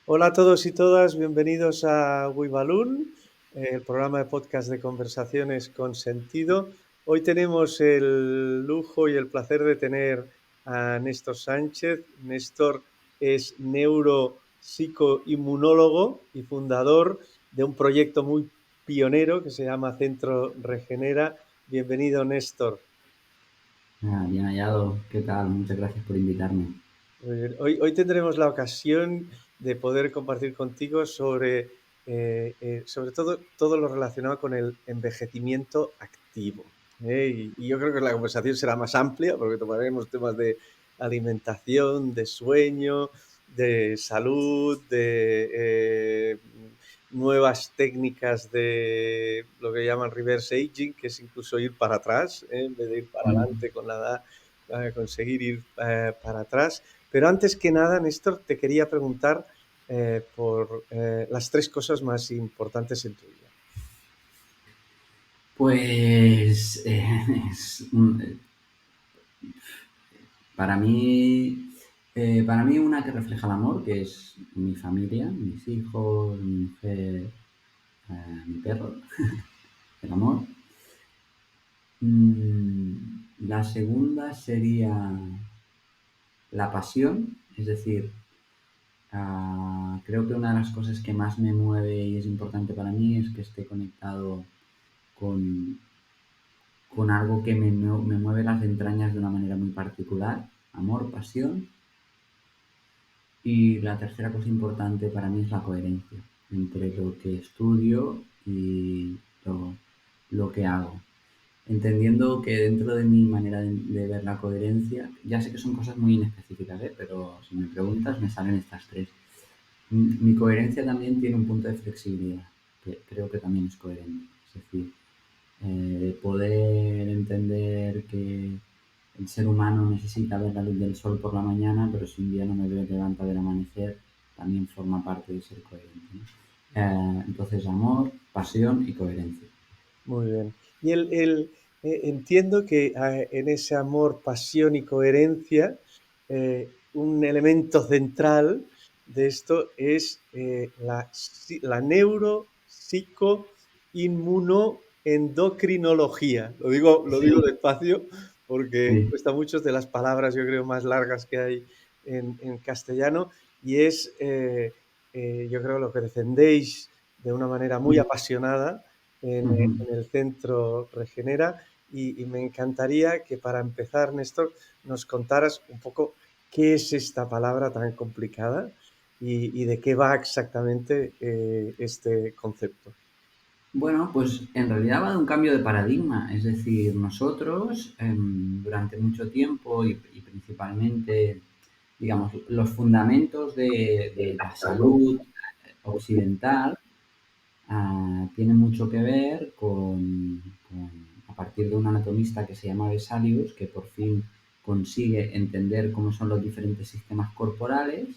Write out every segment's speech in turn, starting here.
Hola a todos y todas, bienvenidos a WeBalloon, el programa de podcast de conversaciones con sentido. Hoy tenemos el lujo y el placer de tener a Néstor Sánchez. Néstor es neuropsicoinmunólogo y fundador de un proyecto muy pionero que se llama Centro Regenera. Bienvenido, Néstor. Bien hallado, ¿qué tal? Muchas gracias por invitarme. Muy bien. Hoy tendremos la ocasión de poder compartir contigo sobre todo lo relacionado con el envejecimiento activo. Y yo creo que la conversación será más amplia porque tomaremos temas de alimentación, de sueño, de salud, de nuevas técnicas de lo que llaman reverse aging, que es incluso ir para atrás, en vez de ir para Mm. adelante con la edad, conseguir ir para atrás. Pero antes que nada, Néstor, te quería preguntar por las tres cosas más importantes en tu vida. Pues es para mí, una que refleja el amor, que es mi familia, mis hijos, mi mujer, mi perro, el amor. La segunda sería la pasión, es decir, creo que una de las cosas que más me mueve y es importante para mí es que esté conectado con, con algo que me mueve las entrañas de una manera muy particular, amor, pasión. Y la tercera cosa importante para mí es la coherencia entre lo que estudio y lo que hago. Entendiendo que dentro de mi manera de ver la coherencia, ya sé que son cosas muy inespecíficas, pero si me preguntas me salen estas tres. Mi coherencia también tiene un punto de flexibilidad, que creo que también es coherente. Es decir, poder entender que el ser humano necesita ver la luz del sol por la mañana, pero si un día no me levanta del amanecer, también forma parte de ser coherente, ¿no? Entonces, amor, pasión y coherencia. Muy bien. Y entiendo que en ese amor, pasión y coherencia, un elemento central de esto es la neuropsicoinmunoendocrinología. Lo digo Sí, despacio porque sí. cuesta mucho, de las palabras, yo creo, más largas que hay en castellano, y es, yo creo, lo que defendéis de una manera muy apasionada Ujú. en el centro Regenera, y me encantaría que, para empezar, Néstor, nos contaras un poco qué es esta palabra tan complicada y de qué va exactamente este concepto. Bueno, pues en realidad va de un cambio de paradigma. Es decir, nosotros durante mucho tiempo y principalmente, digamos, los fundamentos de la salud occidental tiene mucho que ver a partir de un anatomista que se llama Vesalius, que por fin consigue entender cómo son los diferentes sistemas corporales.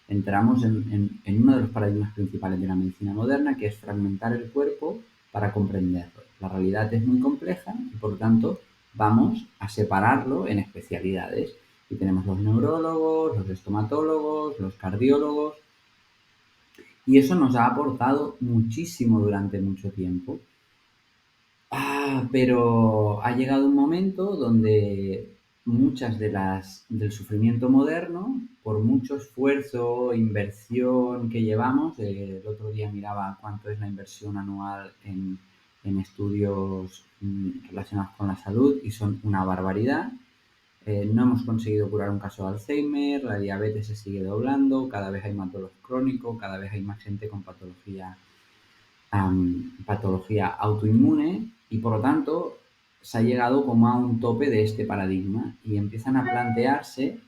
Entramos en uno de los paradigmas principales de la medicina moderna, que es fragmentar el cuerpo para comprenderlo. La realidad es muy compleja y, por lo tanto, vamos a separarlo en especialidades. Y tenemos los neurólogos, los estomatólogos, los cardiólogos, y eso nos ha aportado muchísimo durante mucho tiempo. Pero ha llegado un momento donde muchas del sufrimiento moderno, por mucho esfuerzo, inversión que llevamos, el otro día miraba cuánto es la inversión anual en estudios relacionados con la salud y son una barbaridad. No hemos conseguido curar un caso de Alzheimer, la diabetes se sigue doblando, cada vez hay más dolor crónico, cada vez hay más gente con patología autoinmune, y por lo tanto se ha llegado como a un tope de este paradigma y empiezan a plantearse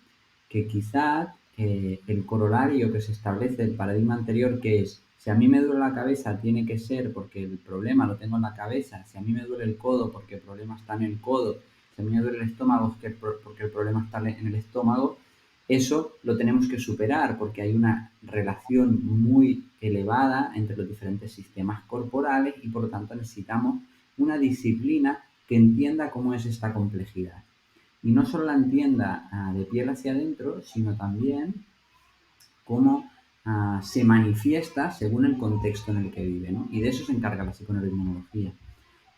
que quizás el corolario que se establece del paradigma anterior, que es: si a mí me duele la cabeza tiene que ser porque el problema lo tengo en la cabeza, si a mí me duele el codo porque el problema está en el codo, si a mí me duele el estómago es porque el problema está en el estómago. Eso lo tenemos que superar porque hay una relación muy elevada entre los diferentes sistemas corporales y, por lo tanto, necesitamos una disciplina que entienda cómo es esta complejidad. Y no solo la entienda de piel hacia adentro, sino también cómo se manifiesta según el contexto en el que vive, ¿no? Y de eso se encarga la psiconeuroinmunología.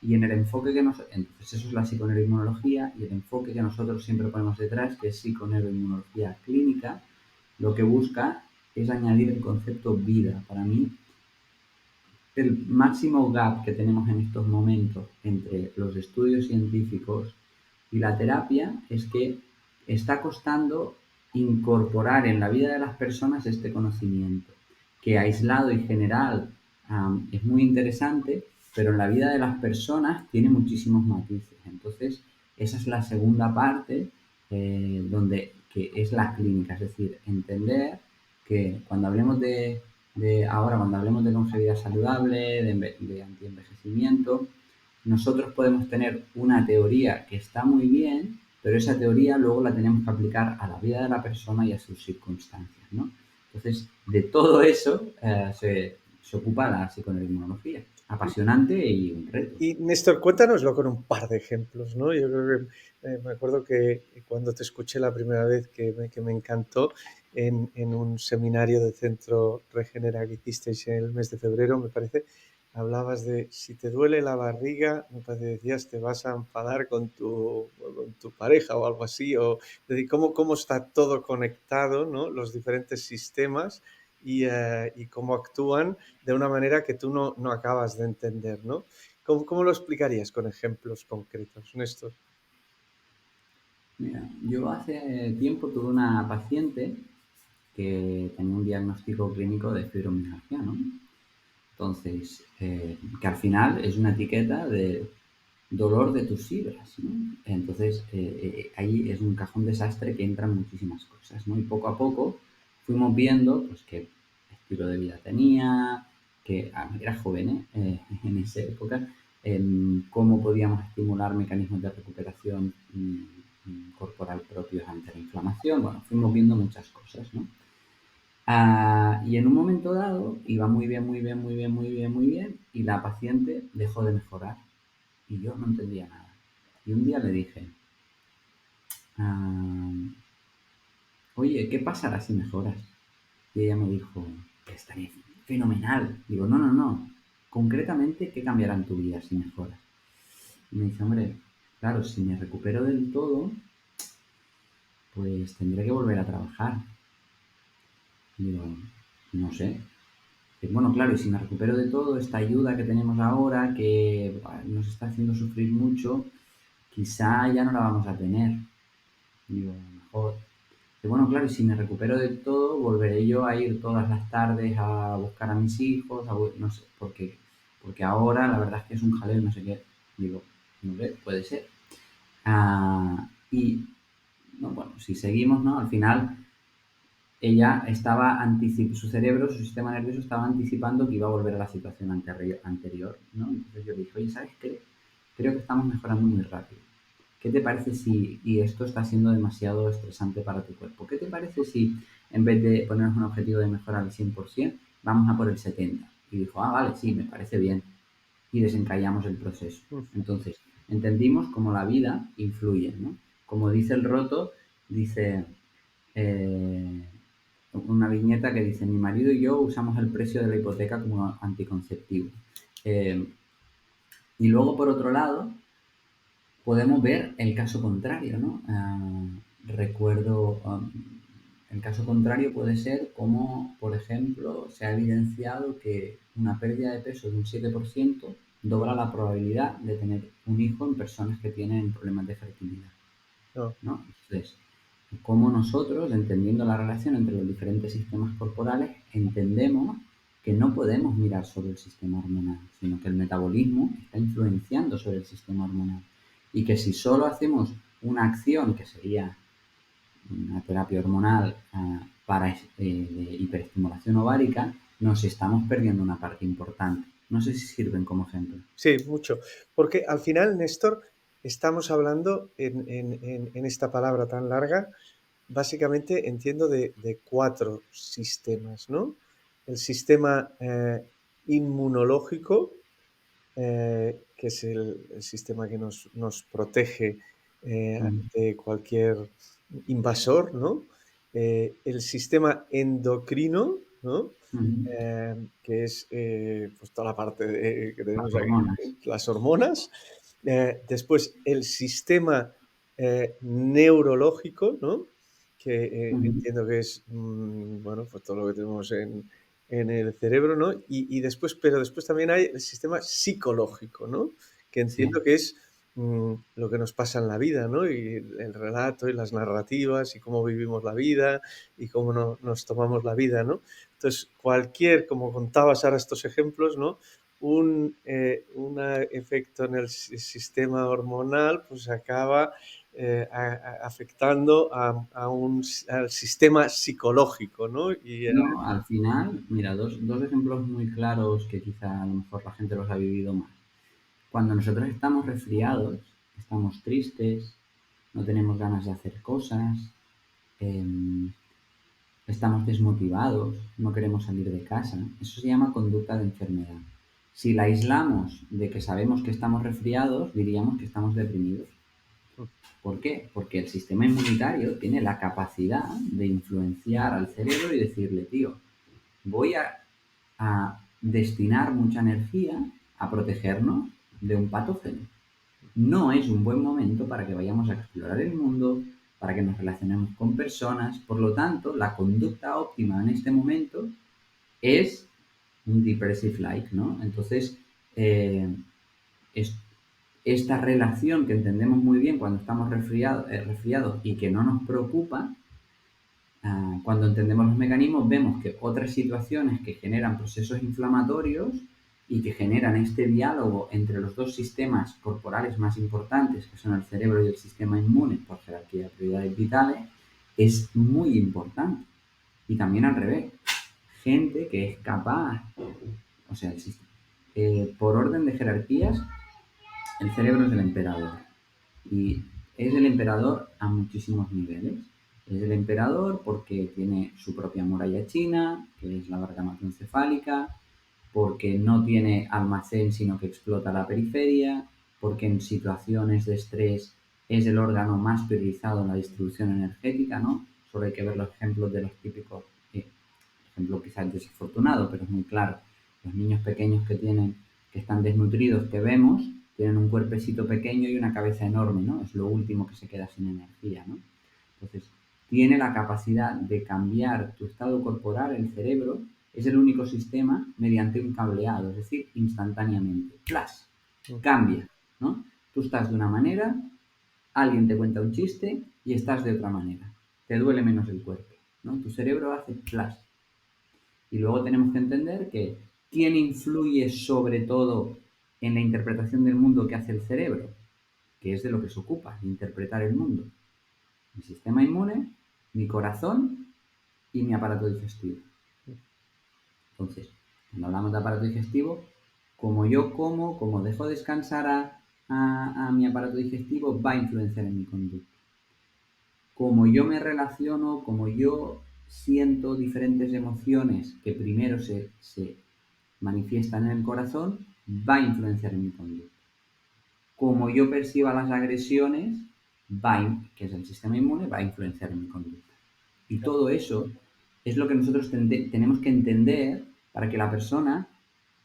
Y en el enfoque que entonces eso es la psiconeuroinmunología, y el enfoque que nosotros siempre ponemos detrás, que es psiconeuroinmunología clínica, lo que busca es añadir el concepto vida. Para mí, el máximo gap que tenemos en estos momentos entre los estudios científicos y la terapia es que está costando incorporar en la vida de las personas este conocimiento, que aislado y general es muy interesante, pero en la vida de las personas tiene muchísimos matices. Entonces, esa es la segunda parte, que es la clínica, es decir, entender que cuando hablemos cuando hablemos de longevidad saludable, de antienvejecimiento, nosotros podemos tener una teoría que está muy bien, pero esa teoría luego la tenemos que aplicar a la vida de la persona y a sus circunstancias, ¿no? Entonces, de todo eso se ocupa la psiconeuroinmunología. Apasionante y un reto. Y Néstor, cuéntanoslo con un par de ejemplos, ¿no? Yo creo que me acuerdo que cuando te escuché la primera vez que me encantó en un seminario de Centro Regenera que hicisteis en el mes de febrero, me parece, hablabas de si te duele la barriga, me parece que decías te vas a enfadar con tu pareja o algo así, o es decir, cómo está todo conectado, ¿no? Los diferentes sistemas y cómo actúan de una manera que tú no acabas de entender, ¿no? ¿Cómo lo explicarías con ejemplos concretos, Néstor? Mira, yo hace tiempo tuve una paciente que tenía un diagnóstico clínico de fibromialgia, ¿no? Entonces, que al final es una etiqueta de dolor de tus fibras, ¿no? Entonces, ahí es un cajón desastre que entran muchísimas cosas, ¿no? Y poco a poco fuimos viendo, pues, qué estilo de vida tenía, que era joven, en esa época, cómo podíamos estimular mecanismos de recuperación corporal propios ante la inflamación. Bueno, fuimos viendo muchas cosas, ¿no? Y en un momento dado iba muy bien, muy bien, muy bien, muy bien, muy bien, y la paciente dejó de mejorar y yo no entendía nada. Y un día le dije, ah, oye, ¿qué pasará si mejoras? Y ella me dijo, que estaría fenomenal. Digo, no, no, no. Concretamente, ¿qué cambiará en tu vida si mejoras? Y me dice, hombre, claro, si me recupero del todo, pues tendré que volver a trabajar. Digo, no sé. Bueno, claro, y si me recupero de todo, esta ayuda que tenemos ahora, que nos está haciendo sufrir mucho, quizá ya no la vamos a tener. Digo, mejor. Y bueno, claro, y si me recupero de todo, volveré yo a ir todas las tardes a buscar a mis hijos, no sé, porque ahora la verdad es que es un jaleo, no sé qué. Digo, no sé, puede ser. Y, no, bueno, si seguimos, ¿no? Al final ella estaba su cerebro, su sistema nervioso estaba anticipando que iba a volver a la situación anterior, ¿no? Entonces yo le dije, oye, ¿sabes qué? Creo que estamos mejorando muy rápido. ¿Qué te parece si, y esto está siendo demasiado estresante para tu cuerpo, qué te parece si en vez de ponernos un objetivo de mejorar al 100%, vamos a por el 70%? Y dijo, vale, sí, me parece bien. Y desencallamos el proceso. Entonces, entendimos cómo la vida influye, ¿no? Como dice el Roto, dice... Eh, una viñeta que dice, mi marido y yo usamos el precio de la hipoteca como anticonceptivo. Y luego, por otro lado, podemos ver el caso contrario, ¿no? Recuerdo, el caso contrario puede ser como, por ejemplo, se ha evidenciado que una pérdida de peso de un 7% dobla la probabilidad de tener un hijo en personas que tienen problemas de fertilidad, No. ¿no? Entonces, cómo nosotros, entendiendo la relación entre los diferentes sistemas corporales, entendemos que no podemos mirar solo el sistema hormonal, sino que el metabolismo está influenciando sobre el sistema hormonal. Y que si solo hacemos una acción, que sería una terapia hormonal para de hiperestimulación ovárica, nos estamos perdiendo una parte importante. No sé si sirven como ejemplo. Sí, mucho. Porque al final, Néstor, estamos hablando en esta palabra tan larga, básicamente entiendo de 4 sistemas, ¿no? El sistema inmunológico, que es el sistema que nos protege Mm, ante cualquier invasor, ¿no? El sistema endocrino, ¿no? Ujú. Que es pues toda la parte que Las tenemos hormonas. aquí, las hormonas. Después, el sistema neurológico, ¿no? Que Ujú. entiendo que es, bueno, pues todo lo que tenemos en el cerebro, ¿no? Y después, pero después también hay el sistema psicológico, ¿no? Que entiendo Sí. que es lo que nos pasa en la vida, ¿no? Y el relato y las narrativas y cómo vivimos la vida y cómo nos tomamos la vida, ¿no? Entonces, como contabas ahora estos ejemplos, ¿no? Un efecto en el sistema hormonal, pues acaba afectando al sistema psicológico, ¿no? Y, No, al final, mira, dos ejemplos muy claros que quizá a lo mejor la gente los ha vivido más. Cuando nosotros estamos resfriados, estamos tristes, no tenemos ganas de hacer cosas, em, estamos desmotivados, no queremos salir de casa. Eso se llama conducta de enfermedad. Si la aislamos de que sabemos que estamos resfriados, diríamos que estamos deprimidos. ¿Por qué? Porque el sistema inmunitario tiene la capacidad de influenciar al cerebro y decirle, tío, voy a destinar mucha energía a protegernos de un patógeno. No es un buen momento para que vayamos a explorar el mundo, para que nos relacionemos con personas. Por lo tanto, la conducta óptima en este momento es un depressive like, ¿no? Entonces, eh, es, esta relación que entendemos muy bien cuando estamos resfriados y que no nos preocupa, cuando entendemos los mecanismos, vemos que otras situaciones que generan procesos inflamatorios y que generan este diálogo entre los dos sistemas corporales más importantes, que son el cerebro y el sistema inmune, por jerarquía de prioridades vitales, es muy importante. Y también al revés, gente que es capaz, o sea, por orden de jerarquías, el cerebro es el emperador. Y es el emperador a muchísimos niveles. Es el emperador porque tiene su propia muralla china, que es la verga macroencefálica, porque no tiene almacén sino que explota la periferia, porque en situaciones de estrés es el órgano más priorizado en la distribución energética, ¿no? Solo hay que ver los ejemplos de los típicos, ejemplo quizás desafortunado, pero es muy claro. Los niños pequeños que están desnutridos, que vemos, tienen un cuerpecito pequeño y una cabeza enorme, ¿no? Es lo último que se queda sin energía, ¿no? Entonces, tiene la capacidad de cambiar tu estado corporal, el cerebro, es el único sistema mediante un cableado, es decir, instantáneamente. ¡Flash! Cambia, ¿no? Tú estás de una manera, alguien te cuenta un chiste y estás de otra manera. Te duele menos el cuerpo, ¿no? Tu cerebro hace flash. Y luego tenemos que entender que ¿quién influye sobre todo en la interpretación del mundo que hace el cerebro? Que es de lo que se ocupa, de interpretar el mundo. Mi sistema inmune, mi corazón y mi aparato digestivo. Entonces, cuando hablamos de aparato digestivo, como yo como dejo descansar a mi aparato digestivo, va a influenciar en mi conducta. Como yo me relaciono, como yo siento diferentes emociones que primero se manifiestan en el corazón, va a influenciar en mi conducta. Como yo perciba las agresiones, que es el sistema inmune, va a influenciar en mi conducta. Y todo eso es lo que nosotros tenemos que entender para que la persona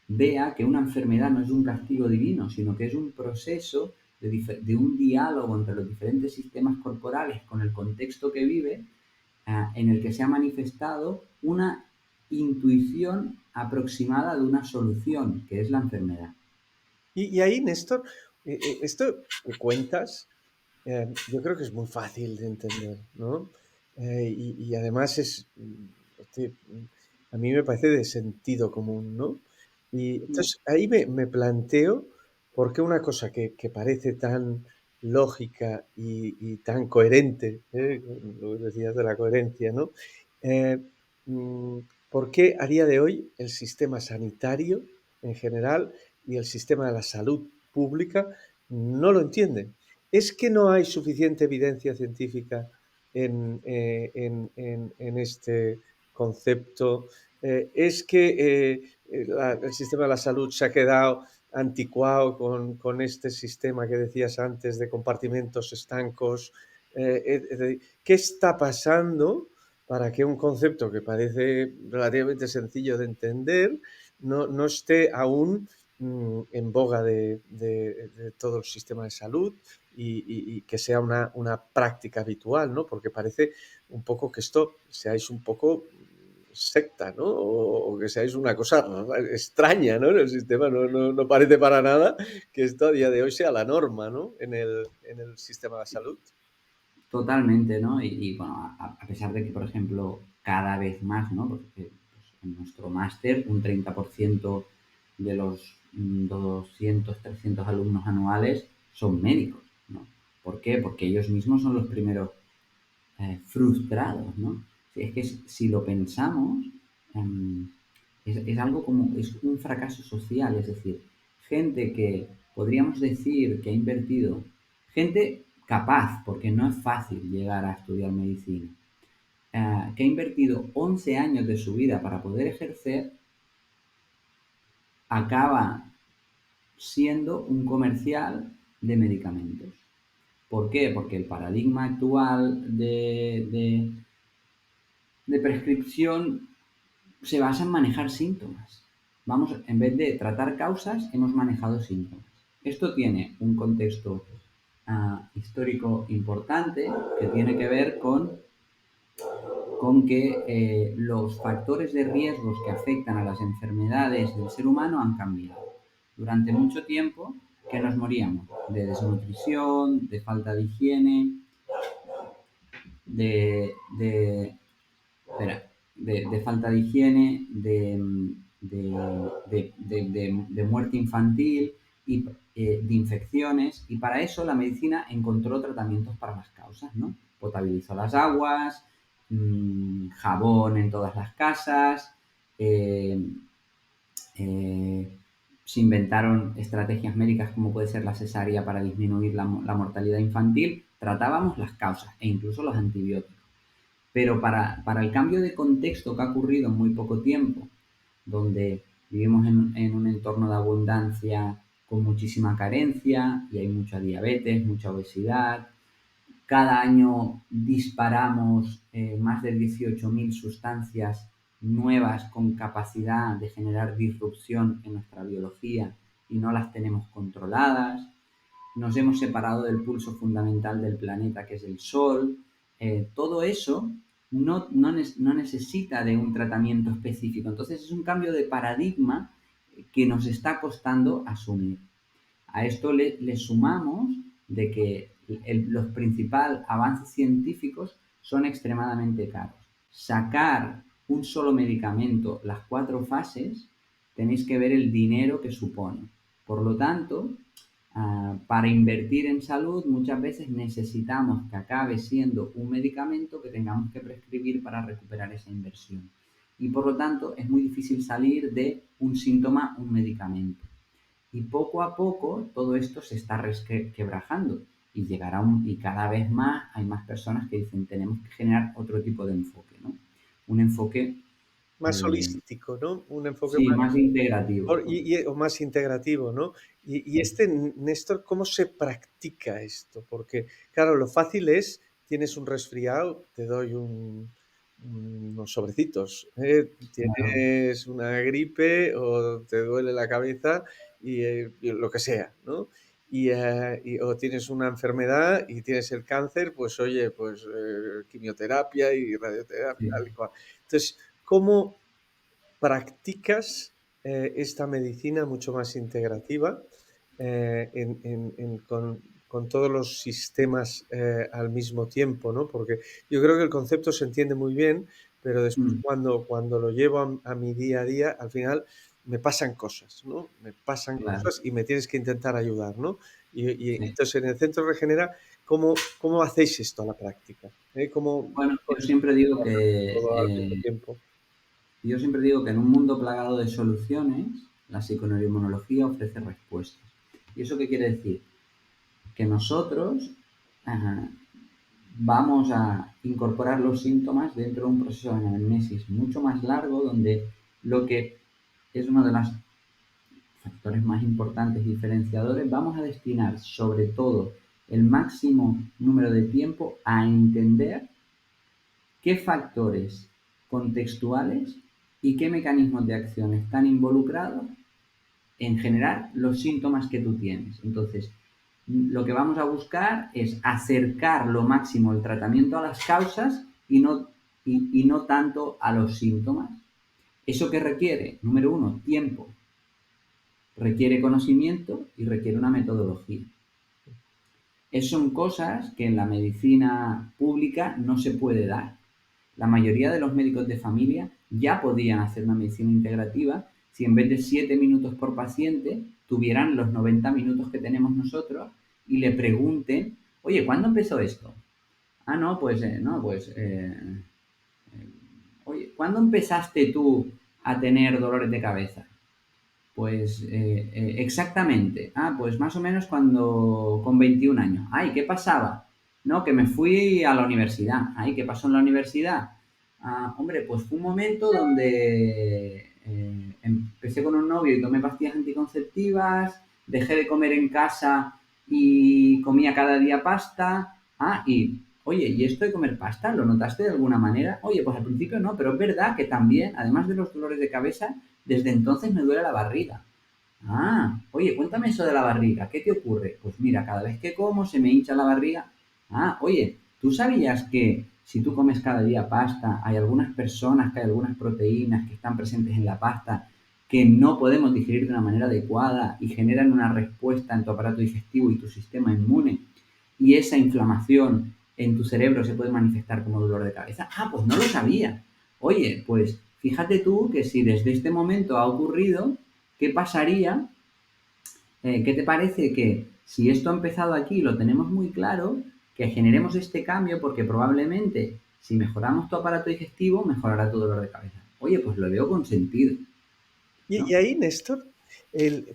vea que una enfermedad no es un castigo divino, sino que es un proceso de un diálogo entre los diferentes sistemas corporales con el contexto que vive, en el que se ha manifestado una intuición aproximada de una solución, que es la enfermedad. Y ahí, Néstor, esto que cuentas, yo creo que es muy fácil de entender, ¿no? Y además a mí me parece de sentido común, ¿no? Y entonces ahí me planteo por qué una cosa que parece tan lógica y tan coherente, lo que decías de la coherencia, ¿no? Eh, mm, ¿Por qué a día de hoy el sistema sanitario en general y el sistema de la salud pública no lo entienden? ¿Es que no hay suficiente evidencia científica en este concepto? ¿Es que el sistema de la salud se ha quedado anticuado con este sistema que decías antes de compartimentos estancos? ¿Qué está pasando para que un concepto que parece relativamente sencillo de entender no esté aún en boga de todo el sistema de salud y que sea una práctica habitual, ¿no? Porque parece un poco que esto seáis un poco secta, ¿no? O que seáis una cosa extraña, ¿no? En el sistema no parece para nada que esto a día de hoy sea la norma, ¿no? En el sistema de salud. Totalmente, ¿no? Bueno, a pesar de que, por ejemplo, cada vez más, ¿no? Porque pues, en nuestro máster un 30% de los 200, 300 alumnos anuales son médicos, ¿no? ¿Por qué? Porque ellos mismos son los primeros frustrados, ¿no? Si es que si lo pensamos, em, es algo como, es un fracaso social, es decir, gente que podríamos decir que ha invertido, gente capaz, porque no es fácil llegar a estudiar medicina, que ha invertido 11 años de su vida para poder ejercer, acaba siendo un comercial de medicamentos. ¿Por qué? Porque el paradigma actual de prescripción se basa en manejar síntomas. Vamos, en vez de tratar causas, hemos manejado síntomas. Esto tiene un contexto histórico importante que tiene que ver con que los factores de riesgos que afectan a las enfermedades del ser humano han cambiado. Durante mucho tiempo que nos moríamos de desnutrición, de falta de higiene, de espera, de falta de higiene, de muerte infantil y de infecciones. Y para eso la medicina encontró tratamientos para las causas, ¿no? Potabilizó las aguas, jabón en todas las casas, eh, eh, se inventaron estrategias médicas como puede ser la cesárea para disminuir la mortalidad infantil. Tratábamos las causas e incluso los antibióticos. Pero para el cambio de contexto que ha ocurrido en muy poco tiempo, donde vivimos en un entorno de abundancia con muchísima carencia y hay mucha diabetes, mucha obesidad, cada año disparamos más de 18.000 sustancias nuevas con capacidad de generar disrupción en nuestra biología y no las tenemos controladas. Nos hemos separado del pulso fundamental del planeta, que es el Sol. Todo eso no necesita de un tratamiento específico. Entonces es un cambio de paradigma que nos está costando asumir. A esto le sumamos de que los principales avances científicos son extremadamente caros. Sacar un solo medicamento, las 4 fases, tenéis que ver el dinero que supone. Por lo tanto, para invertir en salud muchas veces necesitamos que acabe siendo un medicamento que tengamos que prescribir para recuperar esa inversión. Y por lo tanto es muy difícil salir de un síntoma, un medicamento. Y poco a poco todo esto se está resquebrajando y y cada vez más hay más personas que dicen tenemos que generar otro tipo de enfoque, ¿no? Un enfoque, Más holístico, ¿no? Un enfoque sí, más integrativo. o más integrativo, ¿no? Sí, Néstor, ¿cómo se practica esto? Porque, claro, lo fácil es, tienes un resfriado, te doy unos sobrecitos, claro, tienes una gripe o te duele la cabeza y lo que sea, ¿no? O tienes una enfermedad y tienes el cáncer, pues oye, pues quimioterapia y radioterapia, sí. tal y cual. Entonces, ¿cómo practicas esta medicina mucho más integrativa con todos los sistemas al mismo tiempo, ¿no? Porque yo creo que el concepto se entiende muy bien, pero después Mm, cuando lo llevo a mi día a día, al final me pasan cosas, ¿no? Me pasan claro, cosas y me tienes que intentar ayudar, ¿no? Y sí. entonces en el Centro Regenera, ¿cómo hacéis esto a la práctica? ¿Cómo Bueno, conseguís todo al mismo tiempo? yo siempre digo que en un mundo plagado de soluciones, la psiconeuroinmunología ofrece respuestas. ¿Y eso qué quiere decir? Que nosotros ajá, vamos a incorporar los síntomas dentro de un proceso de anamnesis mucho más largo, donde lo que es uno de los factores más importantes y diferenciadores, vamos a destinar sobre todo el máximo número de tiempo a entender qué factores contextuales y qué mecanismos de acción están involucrados en generar los síntomas que tú tienes. Entonces, lo que vamos a buscar es acercar lo máximo el tratamiento a las causas y no tanto a los síntomas. ¿Eso qué requiere? Número uno, tiempo. Requiere conocimiento y requiere una metodología. Son cosas que en la medicina pública no se puede dar. La mayoría de los médicos de familia ya podían hacer una medicina integrativa si en vez de 7 minutos por paciente tuvieran los 90 minutos que tenemos nosotros y le pregunten, oye, ¿cuándo empezó esto? Ah, no, oye, ¿cuándo empezaste tú a tener dolores de cabeza? Pues exactamente. Ah, pues más o menos cuando con 21 años. Ay, ¿qué pasaba? No, que me fui a la universidad. Ay, ¿qué pasó en la universidad? Ah, hombre, pues fue un momento donde empecé con un novio y tomé pastillas anticonceptivas, dejé de comer en casa y comía cada día pasta. Ah, y oye, ¿y esto de comer pasta lo notaste de alguna manera? Oye, pues al principio no, pero es verdad que también, además de los dolores de cabeza, desde entonces me duele la barriga. Ah, oye, cuéntame eso de la barriga. ¿Qué te ocurre? Pues mira, cada vez que como se me hincha la barriga. Ah, oye, ¿tú sabías que si tú comes cada día pasta, hay algunas personas, que hay algunas proteínas que están presentes en la pasta que no podemos digerir de una manera adecuada y generan una respuesta en tu aparato digestivo y tu sistema inmune? Y esa inflamación en tu cerebro se puede manifestar como dolor de cabeza. Ah, pues no lo sabía. Oye, pues fíjate tú que si desde este momento ha ocurrido, ¿qué pasaría? ¿Qué te parece que si esto ha empezado aquí y lo tenemos muy claro, que generemos este cambio porque probablemente si mejoramos tu aparato digestivo, mejorará tu dolor de cabeza? Oye, pues lo veo con sentido, Y ¿no? ahí, Néstor,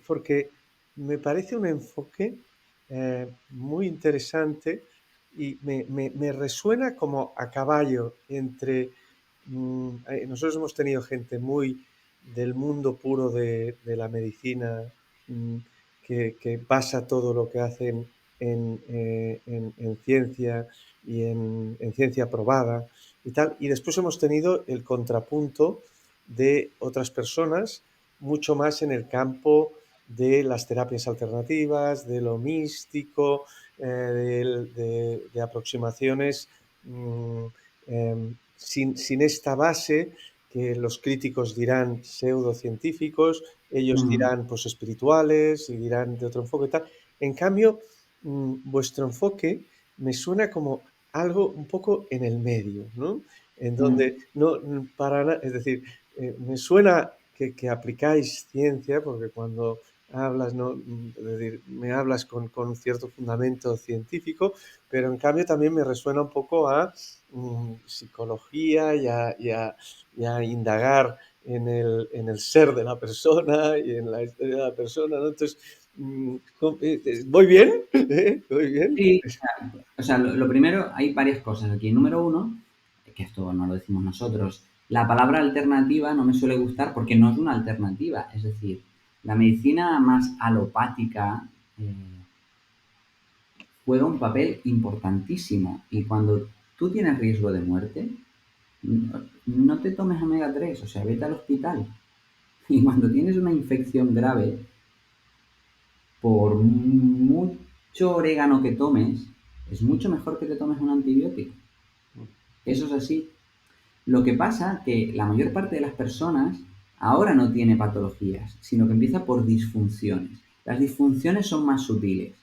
porque me parece un enfoque muy interesante y me resuena como a caballo entre... nosotros hemos tenido gente muy del mundo puro de la medicina, mm, que basa todo lo que hacen en ciencia y en ciencia probada y tal. Y después hemos tenido el contrapunto de otras personas mucho más en el campo de las terapias alternativas, de lo místico, de aproximaciones sin esta base que los críticos dirán pseudocientíficos, ellos Mm, dirán pues espirituales y dirán de otro enfoque y tal. En cambio, vuestro enfoque me suena como algo un poco en el medio, ¿no? En mm, donde no para es decir, me suena que aplicáis ciencia, porque cuando hablas, ¿no? Es decir, me hablas con cierto fundamento científico, pero en cambio también me resuena un poco a psicología y a indagar en el ser de la persona y en la historia de la persona, ¿no? Entonces, ¿voy bien? ¿Voy bien? sí, o sea, lo primero, hay varias cosas aquí. Número uno, que esto no lo decimos nosotros, la palabra alternativa no me suele gustar porque no es una alternativa. Es decir, la medicina más alopática eh, juega un papel importantísimo. Y cuando tú tienes riesgo de muerte, no te tomes omega 3, o sea, vete al hospital. Y cuando tienes una infección grave, por mucho orégano que tomes, es mucho mejor que te tomes un antibiótico. Eso es así. Lo que pasa que la mayor parte de las personas ahora no tiene patologías, sino que empieza por disfunciones. Las disfunciones son más sutiles.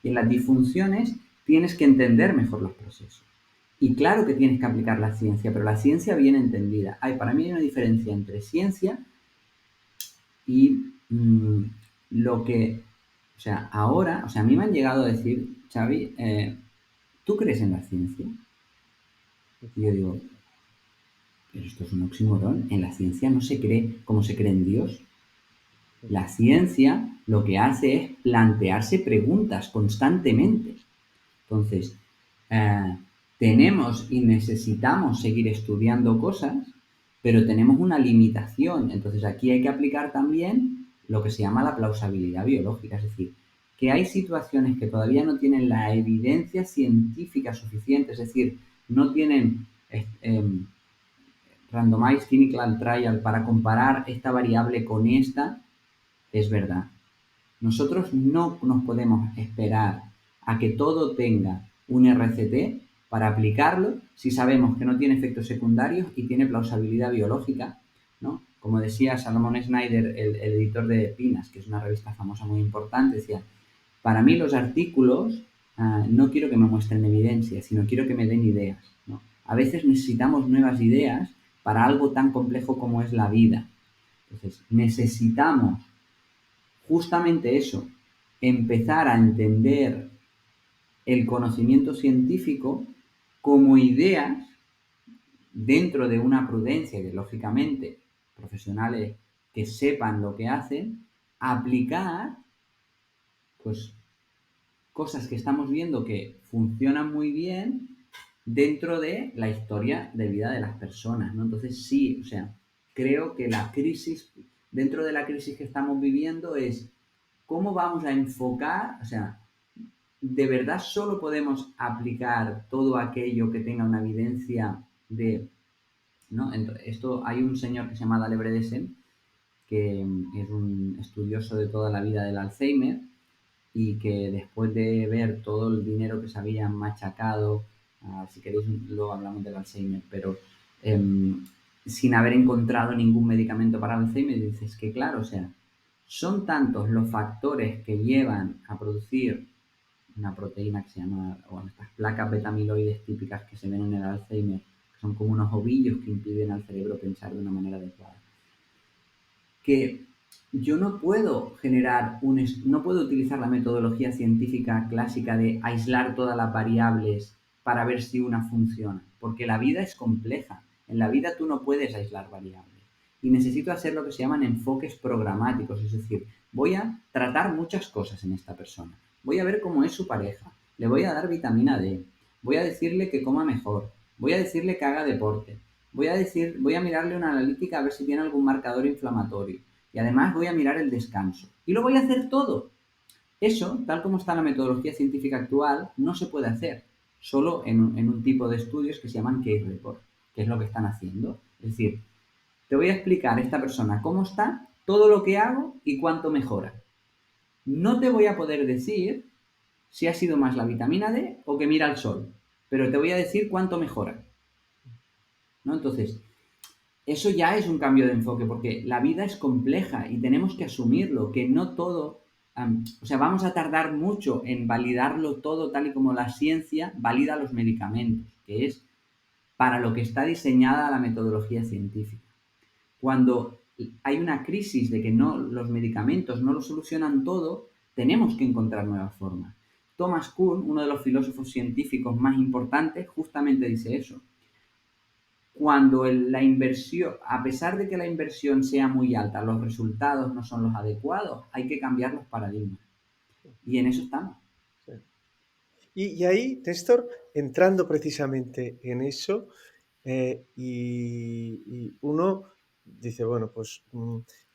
Y en las disfunciones tienes que entender mejor los procesos. Y claro que tienes que aplicar la ciencia, pero la ciencia bien entendida. Para mí hay una diferencia entre ciencia y lo que, o sea, ahora, o sea, a mí me han llegado a decir, Xavi, ¿tú crees en la ciencia? Y yo digo, pero esto es un oxímoron. En la ciencia no se cree como se cree en Dios. La ciencia lo que hace es plantearse preguntas constantemente. Entonces, eh, tenemos y necesitamos seguir estudiando cosas, pero tenemos una limitación. Entonces, aquí hay que aplicar también lo que se llama la plausibilidad biológica, es decir, que hay situaciones que todavía no tienen la evidencia científica suficiente, es decir, no tienen randomized clinical trial para comparar esta variable con esta, es verdad. Nosotros no nos podemos esperar a que todo tenga un RCT para aplicarlo si sabemos que no tiene efectos secundarios y tiene plausibilidad biológica, ¿no? Como decía Salomón Schneider, el editor de PNAS, que es una revista famosa muy importante, decía, para mí los artículos no quiero que me muestren evidencia, sino quiero que me den ideas, ¿no? A veces necesitamos nuevas ideas para algo tan complejo como es la vida. Entonces, necesitamos justamente eso, empezar a entender el conocimiento científico como ideas dentro de una prudencia que, lógicamente, profesionales que sepan lo que hacen, aplicar pues cosas que estamos viendo que funcionan muy bien dentro de la historia de vida de las personas, ¿no? Entonces sí, o sea, creo que la crisis, dentro de la crisis que estamos viviendo es cómo vamos a enfocar, o sea, de verdad solo podemos aplicar todo aquello que tenga una evidencia de, ¿no? Esto hay un señor que se llama Dale Bredesen, que es un estudioso de toda la vida del Alzheimer y que después de ver todo el dinero que se había machacado, si queréis luego hablamos del Alzheimer, pero sin haber encontrado ningún medicamento para Alzheimer, dices que claro, o sea, son tantos los factores que llevan a producir una proteína que se llama, bueno, estas placas beta-amiloides típicas que se ven en el Alzheimer, que son como unos ovillos que impiden al cerebro pensar de una manera adecuada. Que yo no puedo no puedo utilizar la metodología científica clásica de aislar todas las variables para ver si una funciona, porque la vida es compleja. En la vida tú no puedes aislar variables. Y necesito hacer lo que se llaman enfoques programáticos, es decir, voy a tratar muchas cosas en esta persona. Voy a ver cómo es su pareja, le voy a dar vitamina D, voy a decirle que coma mejor, voy a decirle que haga deporte, voy a mirarle una analítica a ver si tiene algún marcador inflamatorio. Y además voy a mirar el descanso. Y lo voy a hacer todo. Eso, tal como está la metodología científica actual, no se puede hacer. Solo en un tipo de estudios que se llaman case report, que es lo que están haciendo. Es decir, te voy a explicar a esta persona cómo está, todo lo que hago y cuánto mejora. No te voy a poder decir si ha sido más la vitamina D o que mira el sol, pero te voy a decir cuánto mejora, ¿no? Entonces, eso ya es un cambio de enfoque, porque la vida es compleja y tenemos que asumirlo, que no todo, o sea, vamos a tardar mucho en validarlo todo tal y como la ciencia valida los medicamentos, que es para lo que está diseñada la metodología científica. Cuando hay una crisis de que los medicamentos no lo solucionan todo, tenemos que encontrar nuevas formas. Thomas Kuhn, uno de los filósofos científicos más importantes, justamente dice eso. Cuando la inversión, a pesar de que la inversión sea muy alta, los resultados no son los adecuados, hay que cambiar los paradigmas. Y en eso estamos. Sí. Y ahí, Néstor, entrando precisamente en eso, y uno dice, bueno, pues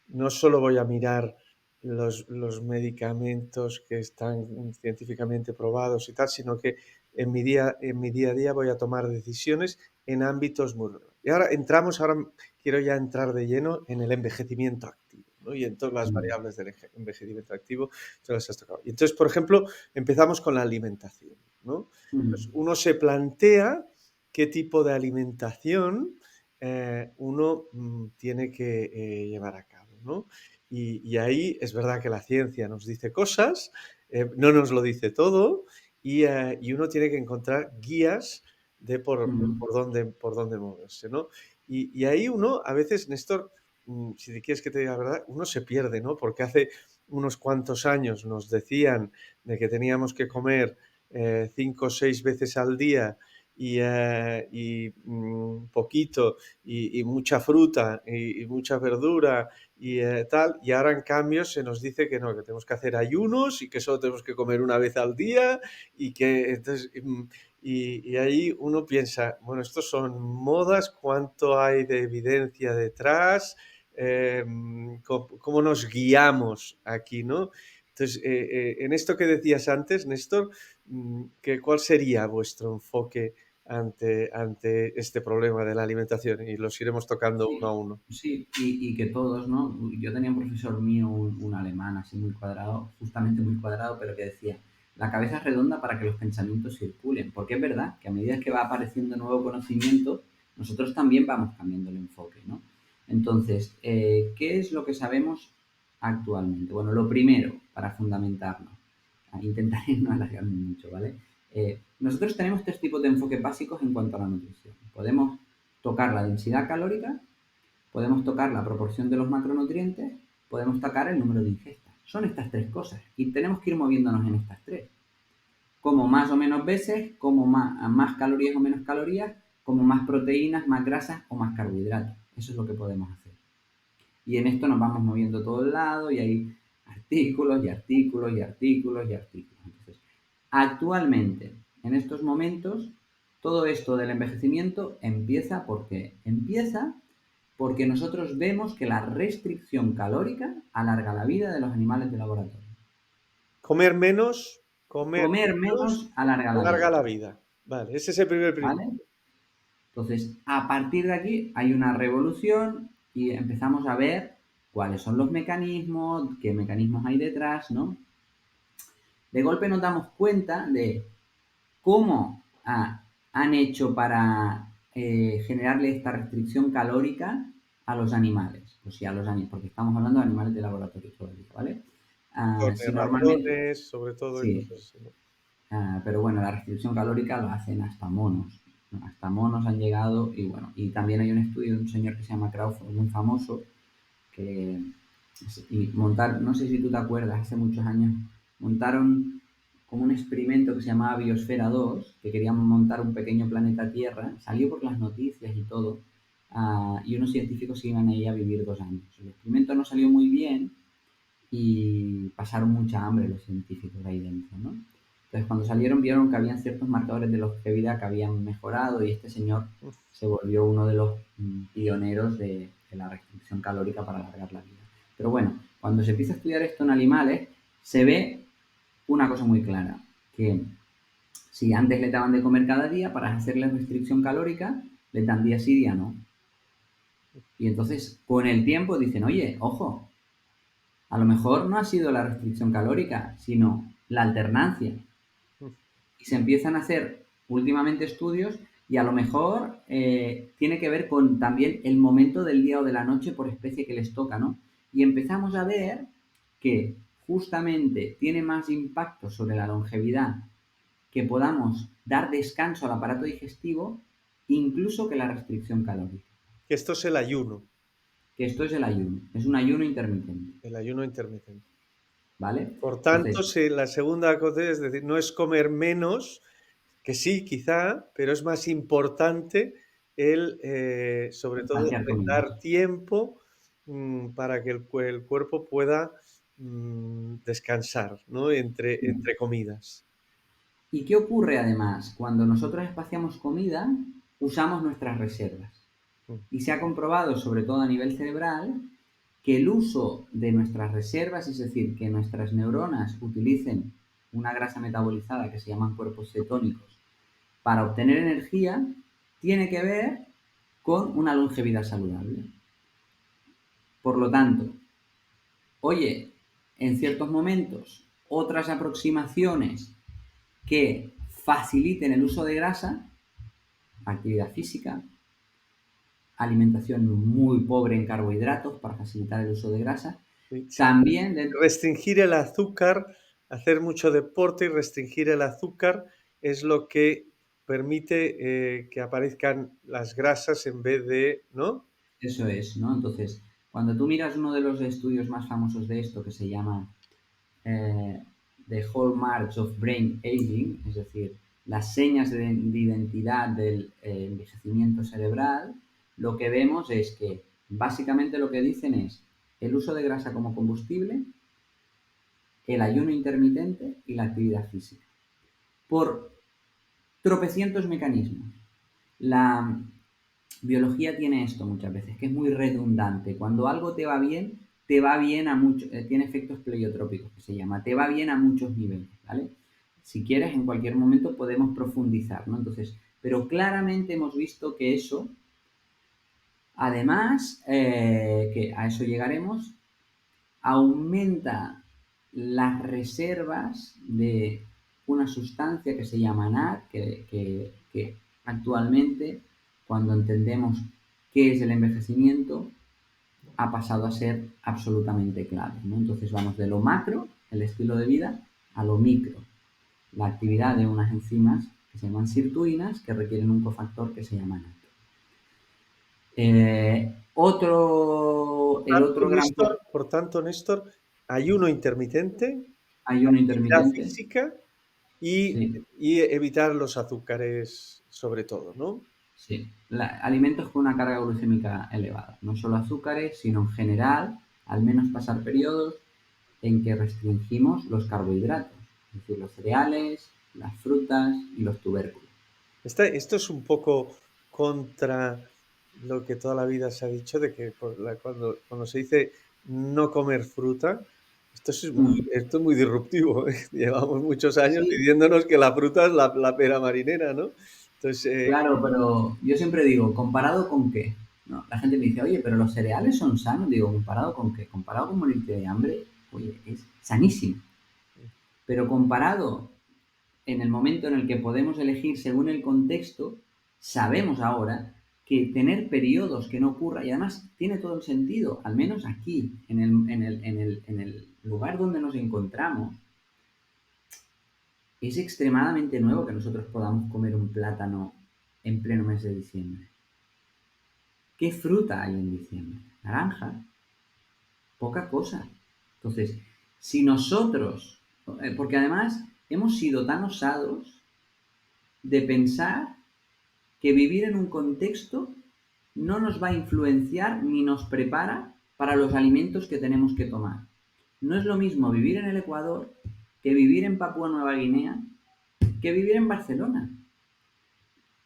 no solo voy a mirar los medicamentos que están científicamente probados y tal, sino que en mi día a día voy a tomar decisiones en ámbitos muy... Y ahora quiero ya entrar de lleno en el envejecimiento activo, ¿no? Y en todas las variables del envejecimiento activo, se las has tocado. Y entonces, por ejemplo, empezamos con la alimentación, ¿no? Pues uno se plantea qué tipo de alimentación uno tiene que llevar a cabo, ¿no? Y ahí es verdad que la ciencia nos dice cosas, no nos lo dice todo, y uno tiene que encontrar guías de por dónde moverse, ¿no? Y ahí uno, a veces, Néstor, si te quieres que te diga la verdad, uno se pierde, ¿no? Porque hace unos cuantos años nos decían de que teníamos que comer 5 o 6 veces al día y poquito y mucha fruta y mucha verdura y tal, y ahora en cambio se nos dice que no, que tenemos que hacer ayunos y que solo tenemos que comer una vez al día y que entonces y ahí uno piensa, bueno, estos son modas, ¿cuánto hay de evidencia detrás? ¿Cómo nos guiamos aquí, no? Entonces, en esto que decías antes, Néstor, ¿cuál sería vuestro enfoque ante este problema de la alimentación y los iremos tocando uno a Sí, uno. sí, y que todos, ¿no? Yo tenía un profesor mío, un alemán así muy cuadrado, justamente muy cuadrado, pero que decía, la cabeza es redonda para que los pensamientos circulen, porque es verdad que a medida que va apareciendo nuevo conocimiento, nosotros también vamos cambiando el enfoque, ¿no? Entonces, ¿qué es lo que sabemos actualmente? Bueno, lo primero, para fundamentarlo, intentaré no alargarme mucho, ¿vale? Nosotros tenemos tres tipos de enfoques básicos en cuanto a la nutrición. Podemos tocar la densidad calórica, podemos tocar la proporción de los macronutrientes, podemos tocar el número de ingestas. Son estas tres cosas y tenemos que ir moviéndonos en estas tres. Como más o menos veces, como más calorías o menos calorías, como más proteínas, más grasas o más carbohidratos. Eso es lo que podemos hacer. Y en esto nos vamos moviendo todo el lado y hay artículos y artículos y artículos y artículos. Entonces, actualmente, en estos momentos, todo esto del envejecimiento empieza porque nosotros vemos que la restricción calórica alarga la vida de los animales de laboratorio. Comer menos, comer Comer menos menos, alarga la alarga vida, la vida. Vale, ese es el primer ¿vale? principio. Entonces, a partir de aquí hay una revolución y empezamos a ver cuáles son los mecanismos, qué mecanismos hay detrás, ¿no? De golpe nos damos cuenta de cómo han hecho para generarle esta restricción calórica a los animales. Pues sí, a los animales, porque estamos hablando de animales de laboratorio todo el día, ¿vale? Si normalmente, Ratones, sobre todo, y sí, cosas así, ¿no? pero bueno, la restricción calórica lo hacen hasta monos. ¿No? Hasta monos han llegado y bueno, y también hay un estudio de un señor que se llama Crawford, muy famoso, que y montar, no sé si tú te acuerdas, hace muchos años montaron como un experimento que se llamaba Biosfera 2, que querían montar un pequeño planeta Tierra, salió por las noticias y todo, y unos científicos iban ahí a vivir 2 años. El experimento no salió muy bien y pasaron mucha hambre los científicos ahí dentro, ¿no? Entonces cuando salieron vieron que habían ciertos marcadores de longevidad que habían mejorado y este señor se volvió uno de los pioneros de la restricción calórica para alargar la vida. Pero bueno, cuando se empieza a estudiar esto en animales, se ve una cosa muy clara, que si antes le daban de comer cada día, para hacerle restricción calórica, les dan día sí, día no. Y entonces, con el tiempo dicen, oye, ojo, a lo mejor no ha sido la restricción calórica, sino la alternancia. Y se empiezan a hacer últimamente estudios y a lo mejor tiene que ver con también el momento del día o de la noche por especie que les toca, ¿no? Y empezamos a ver que justamente tiene más impacto sobre la longevidad que podamos dar descanso al aparato digestivo incluso que la restricción calórica. Que esto es el ayuno, Que esto es el ayuno, es un ayuno intermitente, el ayuno intermitente. ¿vale? Por tanto, Entonces, la segunda cosa es decir, no es comer menos, que sí, quizá, pero es más importante sobre todo, espaciar comidas. dar tiempo para que el cuerpo pueda descansar, ¿no? Entre comidas. ¿Y qué ocurre además? Cuando nosotros espaciamos comida, usamos nuestras reservas. Mm. Y se ha comprobado, sobre todo a nivel cerebral, que el uso de nuestras reservas, es decir, que nuestras neuronas utilicen una grasa metabolizada que se llaman cuerpos cetónicos para obtener energía, tiene que ver con una longevidad saludable. Por lo tanto, oye, en ciertos momentos, otras aproximaciones que faciliten el uso de grasa, actividad física, alimentación muy pobre en carbohidratos para facilitar el uso de grasa. Sí, sí. También, Restringir el azúcar, hacer mucho deporte y restringir el azúcar es lo que permite que aparezcan las grasas en vez de, ¿no? eso es, ¿no? Entonces, cuando tú miras uno de los estudios más famosos de esto, que se llama eh, The Hallmarks of Brain Aging, es decir, las señas de identidad del envejecimiento cerebral, lo que vemos es que básicamente lo que dicen es el uso de grasa como combustible, el ayuno intermitente y la actividad física. Por tropecientos mecanismos. La biología tiene esto muchas veces, que es muy redundante. Cuando algo te va bien a muchos, tiene efectos pleiotrópicos, que se llama, te va bien a muchos niveles, ¿vale? Si quieres, en cualquier momento podemos profundizar, ¿no? Entonces, Pero claramente hemos visto que eso, además, que a eso llegaremos, aumenta las reservas de una sustancia que se llama NAD, que actualmente, cuando entendemos qué es el envejecimiento, ha pasado a ser absolutamente clave, ¿no? Entonces vamos de lo macro, el estilo de vida, a lo micro, la actividad de unas enzimas que se llaman sirtuinas, que requieren un cofactor que se llama NAD. El otro gran Por tanto, Néstor, ayuno intermitente, ayuno actividad intermitente, física y, sí, y evitar los azúcares sobre todo, ¿no? sí. Alimentos con una carga glucémica elevada, no solo azúcares, sino en general, al menos pasar periodos en que restringimos los carbohidratos, es decir, los cereales, las frutas y los tubérculos. Esto es un poco contra lo que toda la vida se ha dicho de que cuando se dice no comer fruta, esto es muy disruptivo, ¿eh? Llevamos muchos años Sí, diciéndonos que la fruta es la pera marinera, ¿no? Entonces, claro, pero yo siempre digo, ¿comparado con qué? ¿No? La gente me dice, oye, pero los cereales son sanos. Digo, ¿comparado con qué? Comparado con morirte de hambre, oye, es sanísimo. Pero comparado en el momento en el que podemos elegir según el contexto, sabemos ahora que tener periodos que no ocurra, y además tiene todo el sentido, al menos aquí, en el lugar donde nos encontramos, es extremadamente nuevo que nosotros podamos comer un plátano en pleno mes de diciembre. ¿Qué fruta hay en diciembre? Naranja, poca cosa. Entonces, si nosotros, porque además hemos sido tan osados de pensar que vivir en un contexto no nos va a influenciar ni nos prepara para los alimentos que tenemos que tomar. No es lo mismo vivir en el Ecuador que vivir en Papúa Nueva Guinea, que vivir en Barcelona.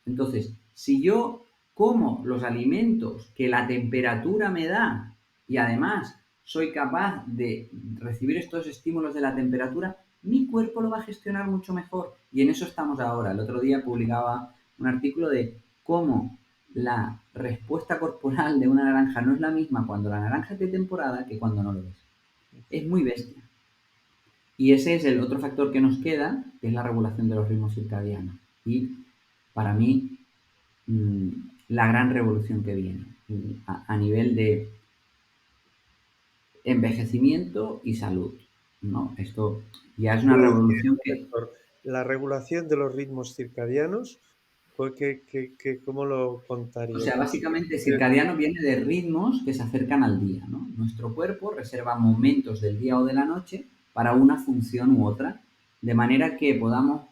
Entonces, si yo como los alimentos que la temperatura me da y además soy capaz de recibir estos estímulos de la temperatura, mi cuerpo lo va a gestionar mucho mejor. Y en eso estamos ahora. El otro día publicaba un artículo de cómo la respuesta corporal de una naranja no es la misma cuando la naranja es de temporada que cuando no lo es. Es muy bestia. Y ese es el otro factor que nos queda, que es la regulación de los ritmos circadianos. Y para mí, mmm, la gran revolución que viene a nivel de envejecimiento y salud, ¿no? Esto ya es una revolución que, Néstor, la regulación de los ritmos circadianos, ¿cómo lo o contarías? sea, básicamente Eh, circadiano viene de ritmos que se acercan al día, ¿no? Nuestro cuerpo reserva momentos del día o de la noche para una función u otra, de manera que podamos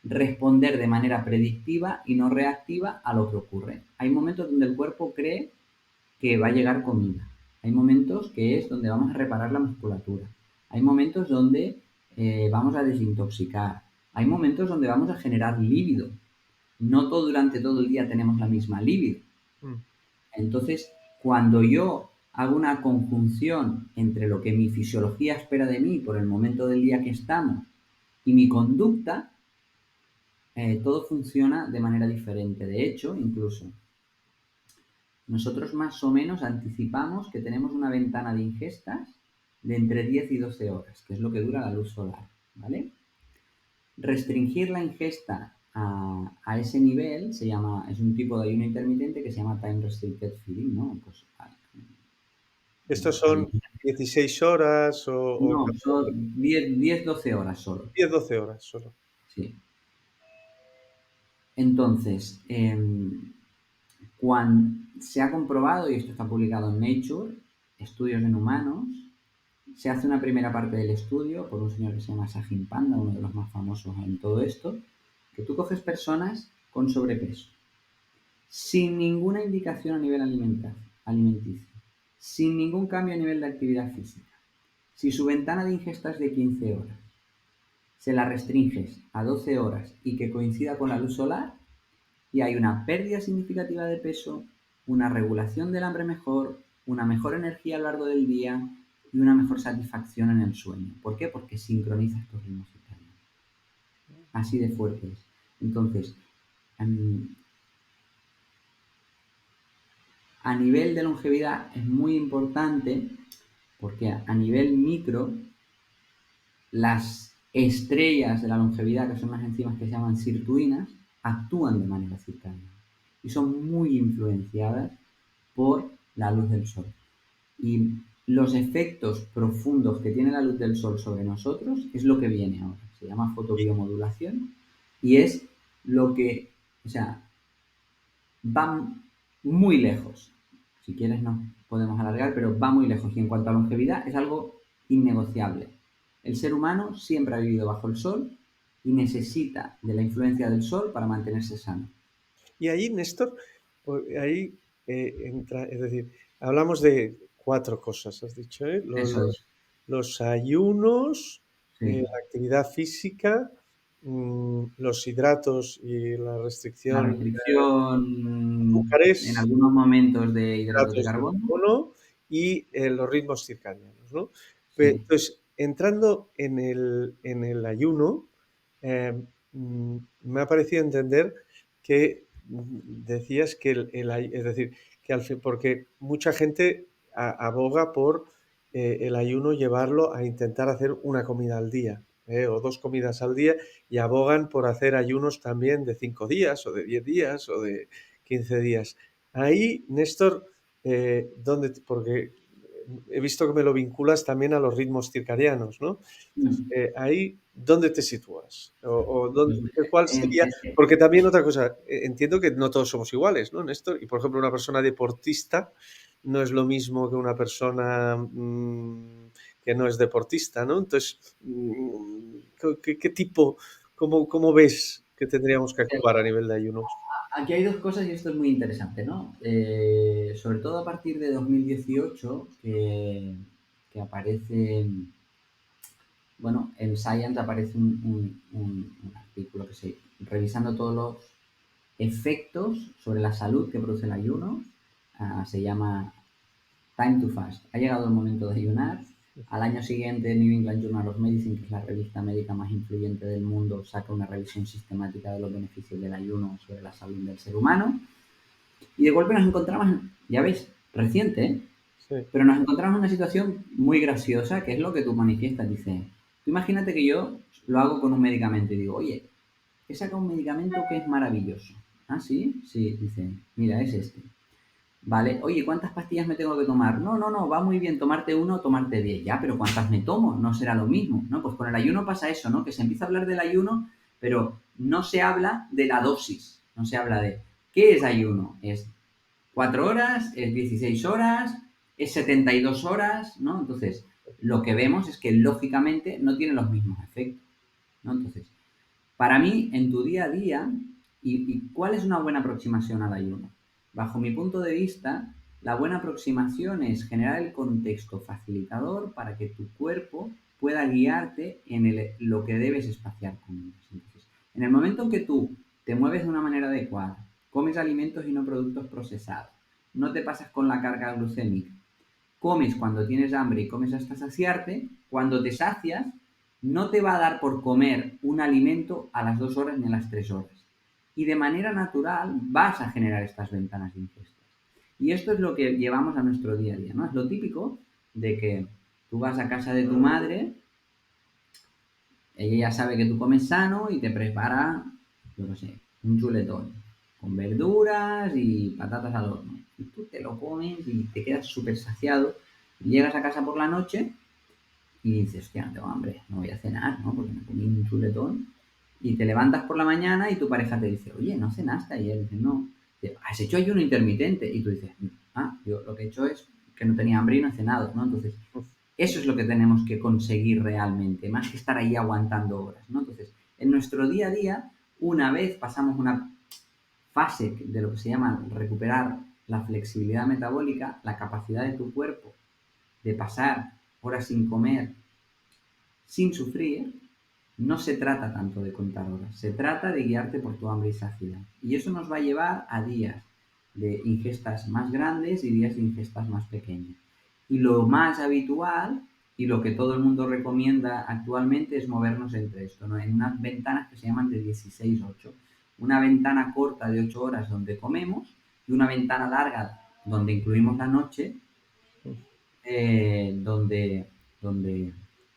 responder de manera predictiva y no reactiva a lo que ocurre. Hay momentos donde el cuerpo cree que va a llegar comida. Hay momentos que es donde vamos a reparar la musculatura. Hay momentos donde vamos a desintoxicar. Hay momentos donde vamos a generar líbido. No todo durante todo el día tenemos la misma libido. mm, Entonces, cuando yo hago una conjunción entre lo que mi fisiología espera de mí por el momento del día que estamos y mi conducta, todo funciona de manera diferente. De hecho, incluso nosotros más o menos anticipamos que tenemos una ventana de ingestas de entre 10 y 12 horas, que es lo que dura la luz solar, ¿vale? Restringir la ingesta a ese nivel es un tipo de ayuno intermitente que se llama time restricted feeding, ¿no? Pues, ¿Estos son 16 horas o no, 14? son 10-12 horas solo. 10-12 horas solo. Sí. Entonces, cuando se ha comprobado, y esto está publicado en Nature, estudios en humanos, se hace una primera parte del estudio por un señor que se llama Sajin Panda, uno de los más famosos en todo esto, que tú coges personas con sobrepeso, sin ninguna indicación a nivel alimenticio, sin ningún cambio a nivel de actividad física. Si su ventana de ingesta es de 15 horas, se la restringes a 12 horas y que coincida con la luz solar, y hay una pérdida significativa de peso, una regulación del hambre mejor, una mejor energía a lo largo del día y una mejor satisfacción en el sueño. ¿Por qué? Porque sincroniza estos ritmos circadianos. Así de fuertes. Entonces, em, a nivel de longevidad es muy importante porque a nivel micro, las estrellas de la longevidad, que son unas enzimas que se llaman sirtuinas, actúan de manera circadiana y son muy influenciadas por la luz del sol. Y los efectos profundos que tiene la luz del sol sobre nosotros es lo que viene ahora. Se llama fotobiomodulación y es lo que, o sea, va muy lejos. Si quieres nos podemos alargar, pero va muy lejos. Y en cuanto a longevidad es algo innegociable. El ser humano siempre ha vivido bajo el sol y necesita de la influencia del sol para mantenerse sano. Y ahí, Néstor, ahí entra, es decir, hablamos de 4 cosas, has dicho, ¿eh? Eso es. Los ayunos, Sí. la actividad física, los hidratos y la La restricción de restricción en azúcares, algunos momentos de hidratos de hidratos de carbono. carbono y los ritmos circadianos, ¿no? Sí. Entonces, entrando en el ayuno, eh, me ha parecido entender que decías que es decir, que porque mucha gente aboga por el ayuno llevarlo a intentar hacer una comida al día, o 2 comidas al día, y abogan por hacer ayunos también de 5 días, o de 10 días, o de 15 días. Ahí, Néstor, porque he visto que me lo vinculas también a los ritmos circadianos, ¿no? Entonces, Mm. ahí, ¿dónde te sitúas? Pues, ¿Cuál en- sería? en- Porque también otra cosa, entiendo que no todos somos iguales, ¿no, Néstor? Y por ejemplo, una persona deportista no es lo mismo que una persona que no es deportista, ¿no? Entonces, ¿qué tipo, cómo ves que tendríamos que actuar a nivel de ayunos? Aquí hay dos cosas y esto es muy interesante, ¿no? Sobre todo a partir de 2018, que aparece, bueno, en Science aparece un artículo que se, revisando todos los efectos sobre la salud que produce el ayuno, se llama Time to Fast. Ha llegado el momento de ayunar. Al año siguiente, New England Journal of Medicine, que es la revista médica más influyente del mundo, saca una revisión sistemática de los beneficios del ayuno sobre la salud del ser humano. Y de golpe nos encontramos, ya veis, reciente, ¿eh? Sí, Pero nos encontramos en una situación muy graciosa, que es lo que tú manifiestas. Dice, tú imagínate que yo lo hago con un medicamento y digo, oye, he sacado un medicamento que es maravilloso. ¿Ah, sí? Sí, dice, mira, es este. Vale, oye, ¿cuántas pastillas me tengo que tomar? No, no, no, va muy bien tomarte uno o tomarte 10. Ya, pero ¿cuántas me tomo? No será lo mismo, ¿no? Pues con el ayuno pasa eso, ¿no? Que se empieza a hablar del ayuno, pero no se habla de la dosis. No se habla de qué es ayuno. ¿Es 4 horas? ¿Es 16 horas? ¿Es 72 horas? ¿No? Entonces, lo que vemos es que lógicamente no tiene los mismos efectos, ¿no? Entonces, para mí, en tu día a día, ¿cuál es una buena aproximación al ayuno? Bajo mi punto de vista, la buena aproximación es generar el contexto facilitador para que tu cuerpo pueda guiarte en lo que debes espaciar con ellos. Entonces, en el momento en que tú te mueves de una manera adecuada, comes alimentos y no productos procesados, no te pasas con la carga glucémica, comes cuando tienes hambre y comes hasta saciarte, cuando te sacias, no te va a dar por comer un alimento a las 2 horas ni a las 3 horas. Y de manera natural vas a generar estas ventanas de ingestas. Y esto es lo que llevamos a nuestro día a día, ¿no? Es lo típico de que tú vas a casa de tu madre, ella ya sabe que tú comes sano y te prepara, yo no sé, un chuletón con verduras y patatas al horno. Y tú te lo comes y te quedas súper saciado. Y llegas a casa por la noche y dices, hostia, no tengo hambre, no voy a cenar, ¿no? Porque me comí un chuletón. Y te levantas por la mañana y tu pareja te dice, oye, ¿no cenaste ayer? Y dices, no. Dice, ¿has hecho ayuno intermitente? Y tú dices, yo lo que he hecho es que no tenía hambre y no he cenado, ¿no? Entonces, eso es lo que tenemos que conseguir realmente, más que estar ahí aguantando horas, ¿no? Entonces, en nuestro día a día, una vez pasamos una fase de lo que se llama recuperar la flexibilidad metabólica, la capacidad de tu cuerpo de pasar horas sin comer, sin sufrir, no se trata tanto de contar horas, se trata de guiarte por tu hambre y saciedad. Y eso nos va a llevar a días de ingestas más grandes y días de ingestas más pequeñas. Y lo más habitual y lo que todo el mundo recomienda actualmente es movernos entre esto, ¿no? En unas ventanas que se llaman de 16-8. una ventana corta de 8 horas donde comemos y una ventana larga donde incluimos la noche, donde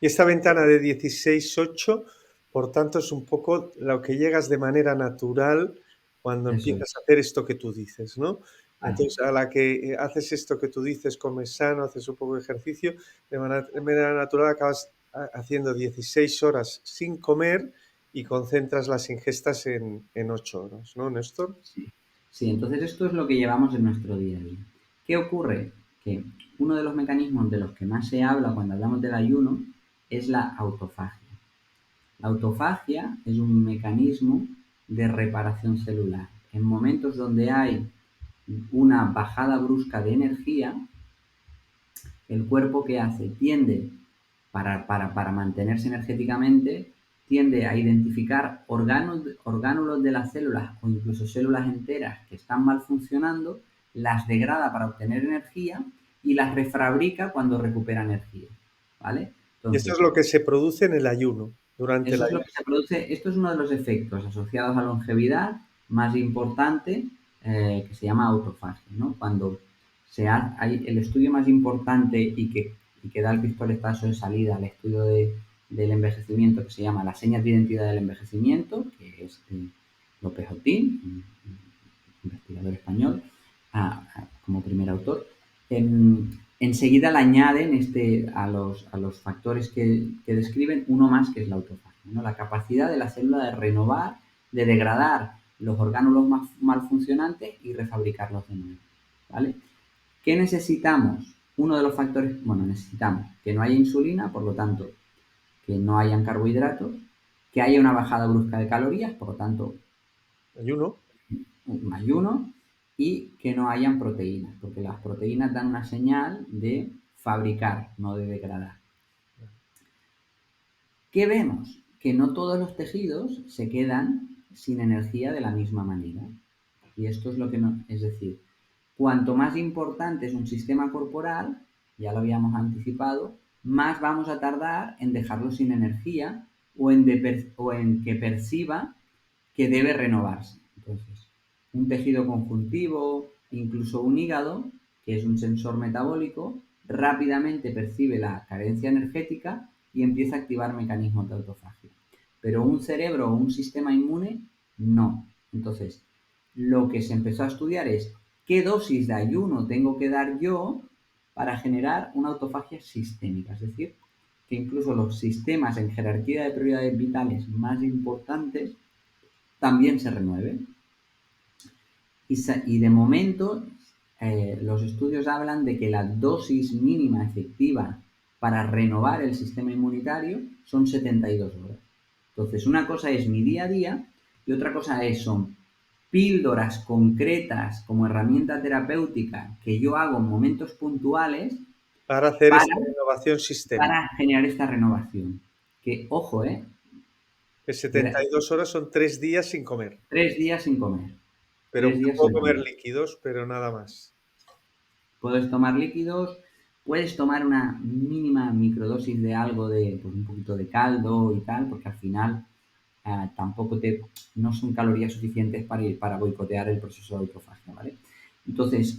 Y esta ventana de 16-8, por tanto, es un poco lo que llegas de manera natural cuando eso es, empiezas a hacer esto que tú dices, ¿no? vale. Entonces, a la que haces esto que tú dices, comes sano, haces un poco de ejercicio, de manera natural acabas haciendo 16 horas sin comer y concentras las ingestas en 8 horas, ¿no, Néstor? Sí. Sí, entonces esto es lo que llevamos en nuestro día a día. ¿Qué ocurre? Que uno de los mecanismos de los que más se habla cuando hablamos del ayuno es la autofagia. La autofagia es un mecanismo de reparación celular. En momentos donde hay una bajada brusca de energía, el cuerpo que hace tiende, para mantenerse energéticamente, tiende a identificar orgánulos de las células o incluso células enteras que están mal funcionando, las degrada para obtener energía y las refabrica cuando recupera energía. ¿Vale? Y esto es Entonces, lo que se produce en el ayuno, durante el eso es lo ayuno. que se produce. Esto es uno de los efectos asociados a longevidad más importante, que se llama autofagia, ¿no? Cuando hay el estudio más importante y que da el pistoletazo de salida al estudio del envejecimiento, que se llama Las señas de identidad del envejecimiento, que es de López Otín, un investigador español, como primer autor. Enseguida le añaden a los factores que describen uno más, que es la autofagia, ¿no? La capacidad de la célula de renovar, de degradar los orgánulos mal funcionantes y refabricarlos de nuevo. ¿Vale? ¿Qué necesitamos? Uno de los factores, bueno, necesitamos que no haya insulina, por lo tanto, que no hayan carbohidratos, que haya una bajada brusca de calorías, por lo tanto, Ayuno. un ayuno, y que no hayan proteínas, porque las proteínas dan una señal de fabricar, no de degradar. ¿Qué vemos? Que no todos los tejidos se quedan sin energía de la misma manera. Y esto es lo que no, es decir, cuanto más importante es un sistema corporal, ya lo habíamos anticipado, más vamos a tardar en dejarlo sin energía o en que perciba que debe renovarse. Entonces, un tejido conjuntivo, incluso un hígado, que es un sensor metabólico, rápidamente percibe la carencia energética y empieza a activar mecanismos de autofagia. Pero un cerebro o un sistema inmune, no. Entonces, lo que se empezó a estudiar es qué dosis de ayuno tengo que dar yo para generar una autofagia sistémica. Es decir, que incluso los sistemas en jerarquía de prioridades vitales más importantes también se renueve. Y de momento, los estudios hablan de que la dosis mínima efectiva para renovar el sistema inmunitario son 72 horas. Entonces, una cosa es mi día a día y otra cosa son píldoras concretas como herramienta terapéutica que yo hago en momentos puntuales Para hacer para, esta renovación sistémica. para generar esta renovación. Que, ojo, Que 72 horas son 3 días sin comer. 3 días sin comer. Pero Tres yo días puedo sin comer comer. líquidos, pero nada más. Puedes tomar líquidos, puedes tomar una mínima microdosis de algo, de pues, un poquito de caldo y tal, porque al final tampoco no son calorías suficientes para boicotear el proceso de autofagia, ¿vale? Entonces,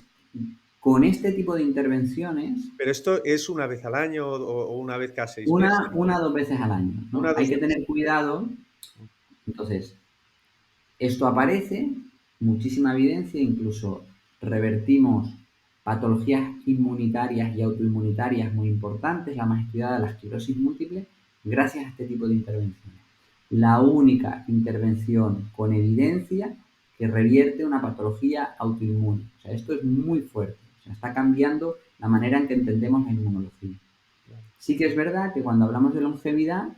con este tipo de intervenciones, Pero esto es una vez al año o una vez cada 6 meses. una o dos veces al año, ¿no? Una, Hay 2 que veces. tener cuidado. Entonces, esto aparece, muchísima evidencia, incluso revertimos patologías inmunitarias y autoinmunitarias muy importantes, la más estudiada, la esclerosis múltiple, gracias a este tipo de intervenciones. La única intervención con evidencia que revierte una patología autoinmune. O sea, esto es muy fuerte. O sea, está cambiando la manera en que entendemos la inmunología. Sí que es verdad que cuando hablamos de longevidad,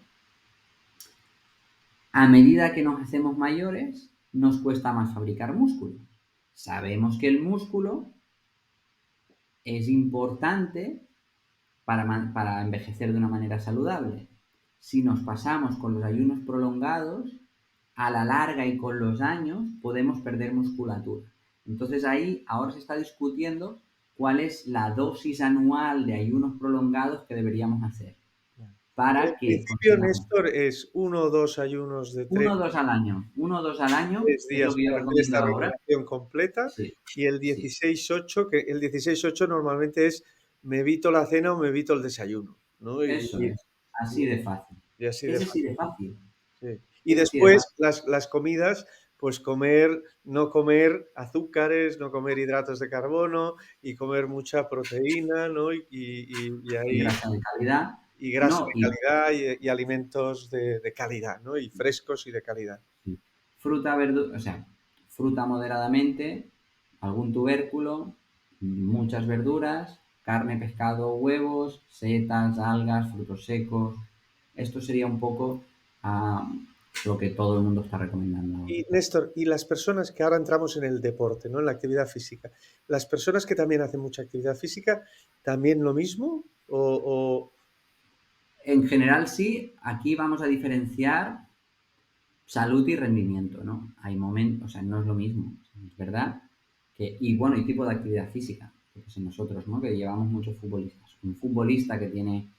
a medida que nos hacemos mayores, nos cuesta más fabricar músculo. Sabemos que el músculo es importante para envejecer de una manera saludable. Si nos pasamos con los ayunos prolongados, a la larga y con los años podemos perder musculatura. Entonces ahí ahora se está discutiendo cuál es la dosis anual de ayunos prolongados que deberíamos hacer. para En que principio, consigamos Néstor, es uno o 2 ayunos de uno 3 o 2 al año. Uno o 2 al año 3 es lo días que yo para hacer recomiendo esta ahora. regulación completa, Sí, y el sí, 16-8, que el 16-8 normalmente es me evito la cena o me evito el desayuno, ¿no? eso es. Así de fácil. Y así de Es así fácil. de fácil. Sí. Y Es así de después fácil. las comidas, pues comer, no comer azúcares, no comer hidratos de carbono y comer mucha proteína, ¿no? Y Y ahí grasa de calidad. y grasa No, de y calidad y alimentos de calidad, ¿no? Y frescos y de calidad. sí, fruta, verdura, o sea, fruta moderadamente, algún tubérculo, muchas verduras, carne, pescado, huevos, setas, algas, frutos secos. Esto sería un poco ah, lo que todo el mundo está recomendando ahora. Y Néstor, y las personas que ahora entramos en el deporte, ¿no? En la actividad física, las personas que también hacen mucha actividad física, ¿también lo mismo? O En general sí, aquí vamos a diferenciar salud y rendimiento, ¿no? Hay momentos, o sea, no es lo mismo, es verdad que, y bueno, y tipo de actividad física, porque si nosotros, ¿no? Que llevamos muchos futbolistas. Un futbolista que tiene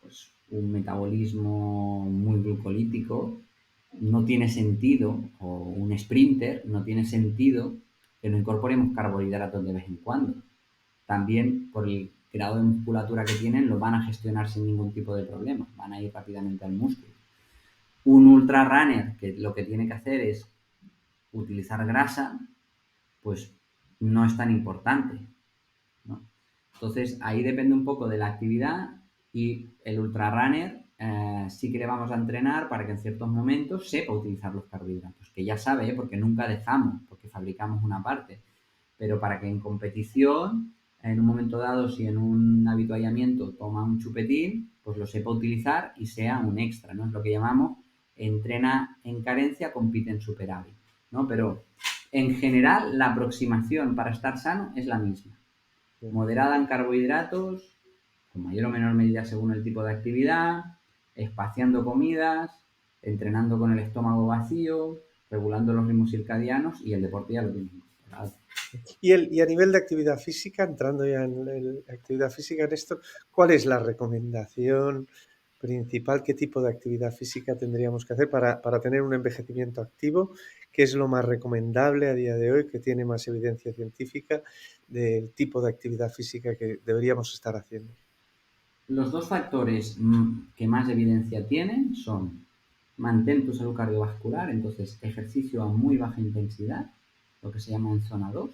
pues un metabolismo muy glucolítico, no tiene sentido, o un sprinter, no tiene sentido que no incorporemos carbohidratos de vez en cuando. También por el grado de musculatura que tienen, lo van a gestionar sin ningún tipo de problema, van a ir rápidamente al músculo. Un ultra runner que lo que tiene que hacer es utilizar grasa, pues no es tan importante, ¿no? Entonces ahí depende un poco de la actividad, y el ultrarunner sí que le vamos a entrenar para que en ciertos momentos sepa utilizar los carbohidratos, que ya sabe, ¿eh? Porque nunca dejamos, porque fabricamos una parte, pero para que en competición, en un momento dado, si en un habituallamiento toma un chupetín, pues lo sepa utilizar y sea un extra, ¿no? Es lo que llamamos entrena en carencia, compite en superávit, ¿no? Pero en general la aproximación para estar sano es la misma. Moderada en carbohidratos, con mayor o menor medida según el tipo de actividad, espaciando comidas, entrenando con el estómago vacío, regulando los ritmos circadianos, y el deporte ya lo tiene incorporado. y a nivel de actividad física, entrando ya en actividad física, Néstor, ¿cuál es la recomendación principal? ¿Qué tipo de actividad física tendríamos que hacer para tener un envejecimiento activo? ¿Qué es lo más recomendable a día de hoy, que tiene más evidencia científica del tipo de actividad física que deberíamos estar haciendo? Los dos factores que más evidencia tienen son: mantén tu salud cardiovascular, entonces ejercicio a muy baja intensidad, lo que se llama en zona 2.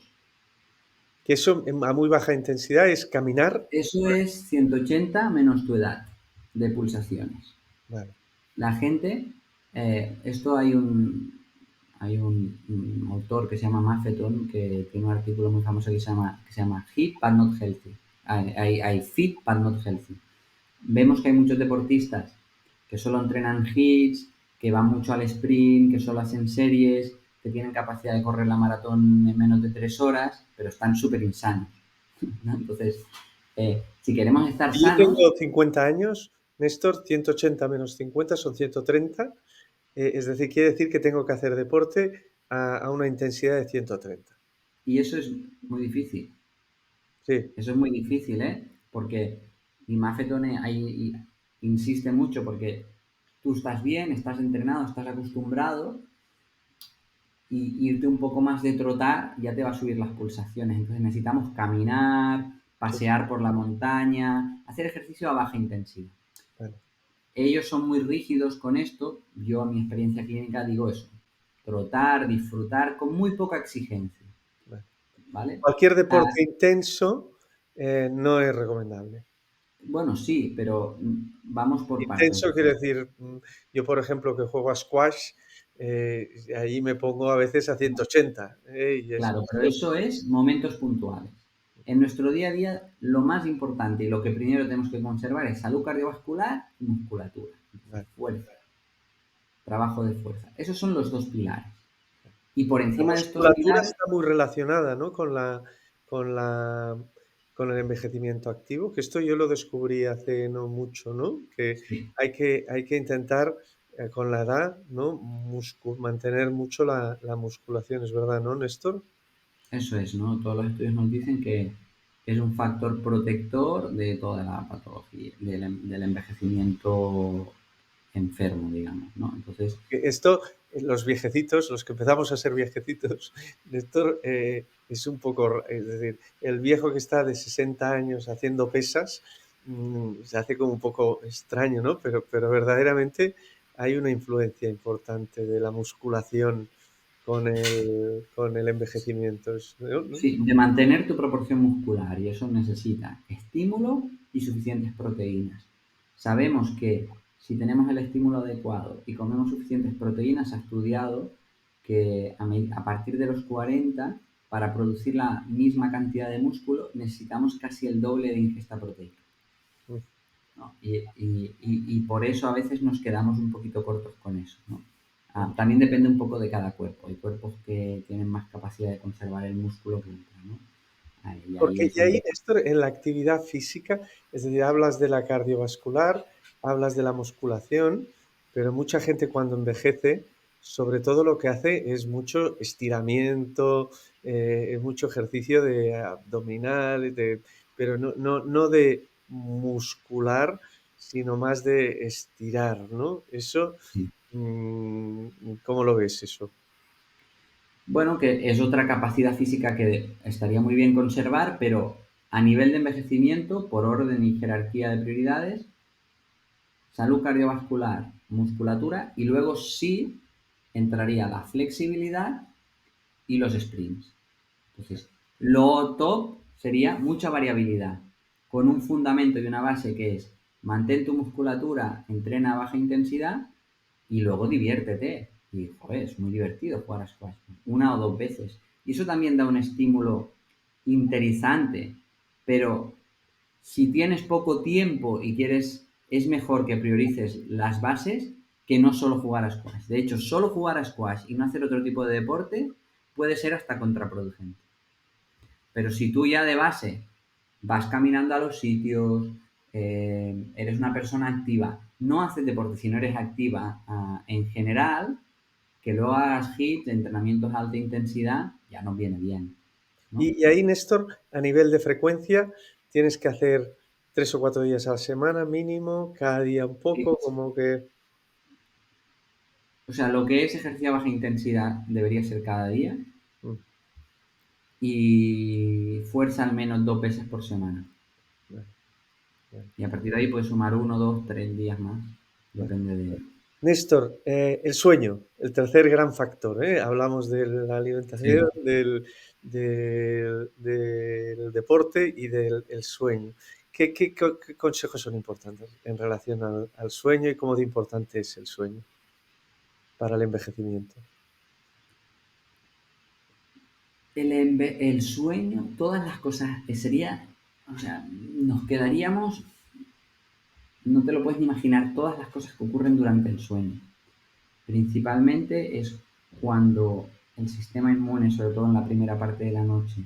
Que eso a muy baja intensidad es caminar. Eso es 180 menos tu edad de pulsaciones. Vale, La gente, esto hay un autor que se llama Maffeton, que tiene un artículo muy famoso que se llama Fit but Not Healthy. Hay Fit but Not Healthy. Vemos que hay muchos deportistas que solo entrenan hits, que van mucho al sprint, que solo hacen series, que tienen capacidad de correr la maratón en menos de 3 horas, pero están súper insanos, ¿no? Entonces, si queremos estar si yo sanos, tengo 50 años, Néstor, 180 menos 50 son 130, es decir, quiere decir que tengo que hacer deporte a una intensidad de 130. y eso es muy difícil. Sí, Eso es muy difícil, ¿eh? Porque y Mafetone ahí insiste mucho, porque tú estás bien, estás entrenado, estás acostumbrado, y irte un poco más de trotar ya te va a subir las pulsaciones. Entonces necesitamos caminar, sí, pasear por la montaña, hacer ejercicio a baja intensidad. vale, Ellos son muy rígidos con esto. Yo, a mi experiencia clínica, digo eso: trotar, disfrutar con muy poca exigencia, vale. ¿vale? Cualquier Ah, deporte intenso no es recomendable. bueno, sí, pero vamos por partes. Intenso quiere decir, yo por ejemplo que juego a squash, ahí me pongo a veces a 180, y es, Claro, pero eso es momentos puntuales. En nuestro día a día, lo más importante y lo que primero tenemos que conservar es salud cardiovascular y musculatura. Entonces, vale. fuerza, trabajo de fuerza. Esos son los dos pilares. Y por La encima de estos musculatura pilares, está muy relacionada, ¿no? Con la con el envejecimiento activo, que esto yo lo descubrí hace no mucho, ¿no? Que sí, hay que intentar, con la edad, ¿no? Mantener mucho la musculación, ¿es verdad, no, Néstor? eso es, ¿no? Todos los estudios nos dicen que es un factor protector de toda la patología, del envejecimiento enfermo, digamos, ¿no? Entonces, Esto, los viejecitos, los que empezamos a ser viejecitos, esto es un poco, es decir, el viejo que está de 60 años haciendo pesas, se hace como un poco extraño, ¿no? Pero verdaderamente hay una influencia importante de la musculación con el envejecimiento. ¿No? sí, de mantener tu proporción muscular y eso necesita estímulo y suficientes proteínas. Sabemos que si tenemos el estímulo adecuado y comemos suficientes proteínas, se ha estudiado que a partir de los 40, para producir la misma cantidad de músculo, necesitamos casi el doble de ingesta proteica, Mm. ¿no? Y por eso a veces nos quedamos un poquito cortos con eso, ¿no? También depende un poco de cada cuerpo. Hay cuerpos que tienen más capacidad de conservar el músculo que otros, ¿no? Ahí Porque es y ahí, donde... Néstor, en la actividad física, es decir, hablas de la cardiovascular, hablas de la musculación, pero mucha gente cuando envejece, sobre todo lo que hace es mucho estiramiento, mucho ejercicio de abdominal, pero no de muscular, sino más de estirar, ¿no? Eso, Sí. ¿cómo lo ves eso? Bueno, que es otra capacidad física que estaría muy bien conservar, pero a nivel de envejecimiento, por orden y jerarquía de prioridades, salud cardiovascular, musculatura y luego sí entraría la flexibilidad y los sprints. Entonces, lo top sería mucha variabilidad, con un fundamento y una base que es mantén tu musculatura, entrena a baja intensidad y luego diviértete. Y, joder, es muy divertido jugar a squash, una o dos veces. Y eso también da un estímulo interesante, pero si tienes poco tiempo y quieres, es mejor que priorices las bases que no solo jugar a squash. De hecho, solo jugar a squash y no hacer otro tipo de deporte puede ser hasta contraproducente. Pero si tú ya de base vas caminando a los sitios, eres una persona activa, no haces deporte si no eres activa en general, que luego hagas hits, entrenamientos de alta intensidad, ya nos viene bien, ¿no? Y ahí, Néstor, a nivel de frecuencia, tienes que hacer 3 o 4 días a la semana mínimo, cada día un poco, como que... O sea, lo que es ejercicio a baja intensidad debería ser cada día Mm, y fuerza al menos 2 veces por semana. vale, vale, Y a partir de ahí puedes sumar 1, 2, 3 días más. vale. Depende de... Néstor, el sueño, el tercer gran factor, ¿eh? Hablamos de la alimentación, Sí. del deporte y del el sueño. ¿Qué consejos son importantes en relación al sueño y cómo de importante es el sueño para el envejecimiento? El sueño, todas las cosas, sería, o sea, nos quedaríamos, no te lo puedes ni imaginar, todas las cosas que ocurren durante el sueño. Principalmente es cuando el sistema inmune, sobre todo en la primera parte de la noche,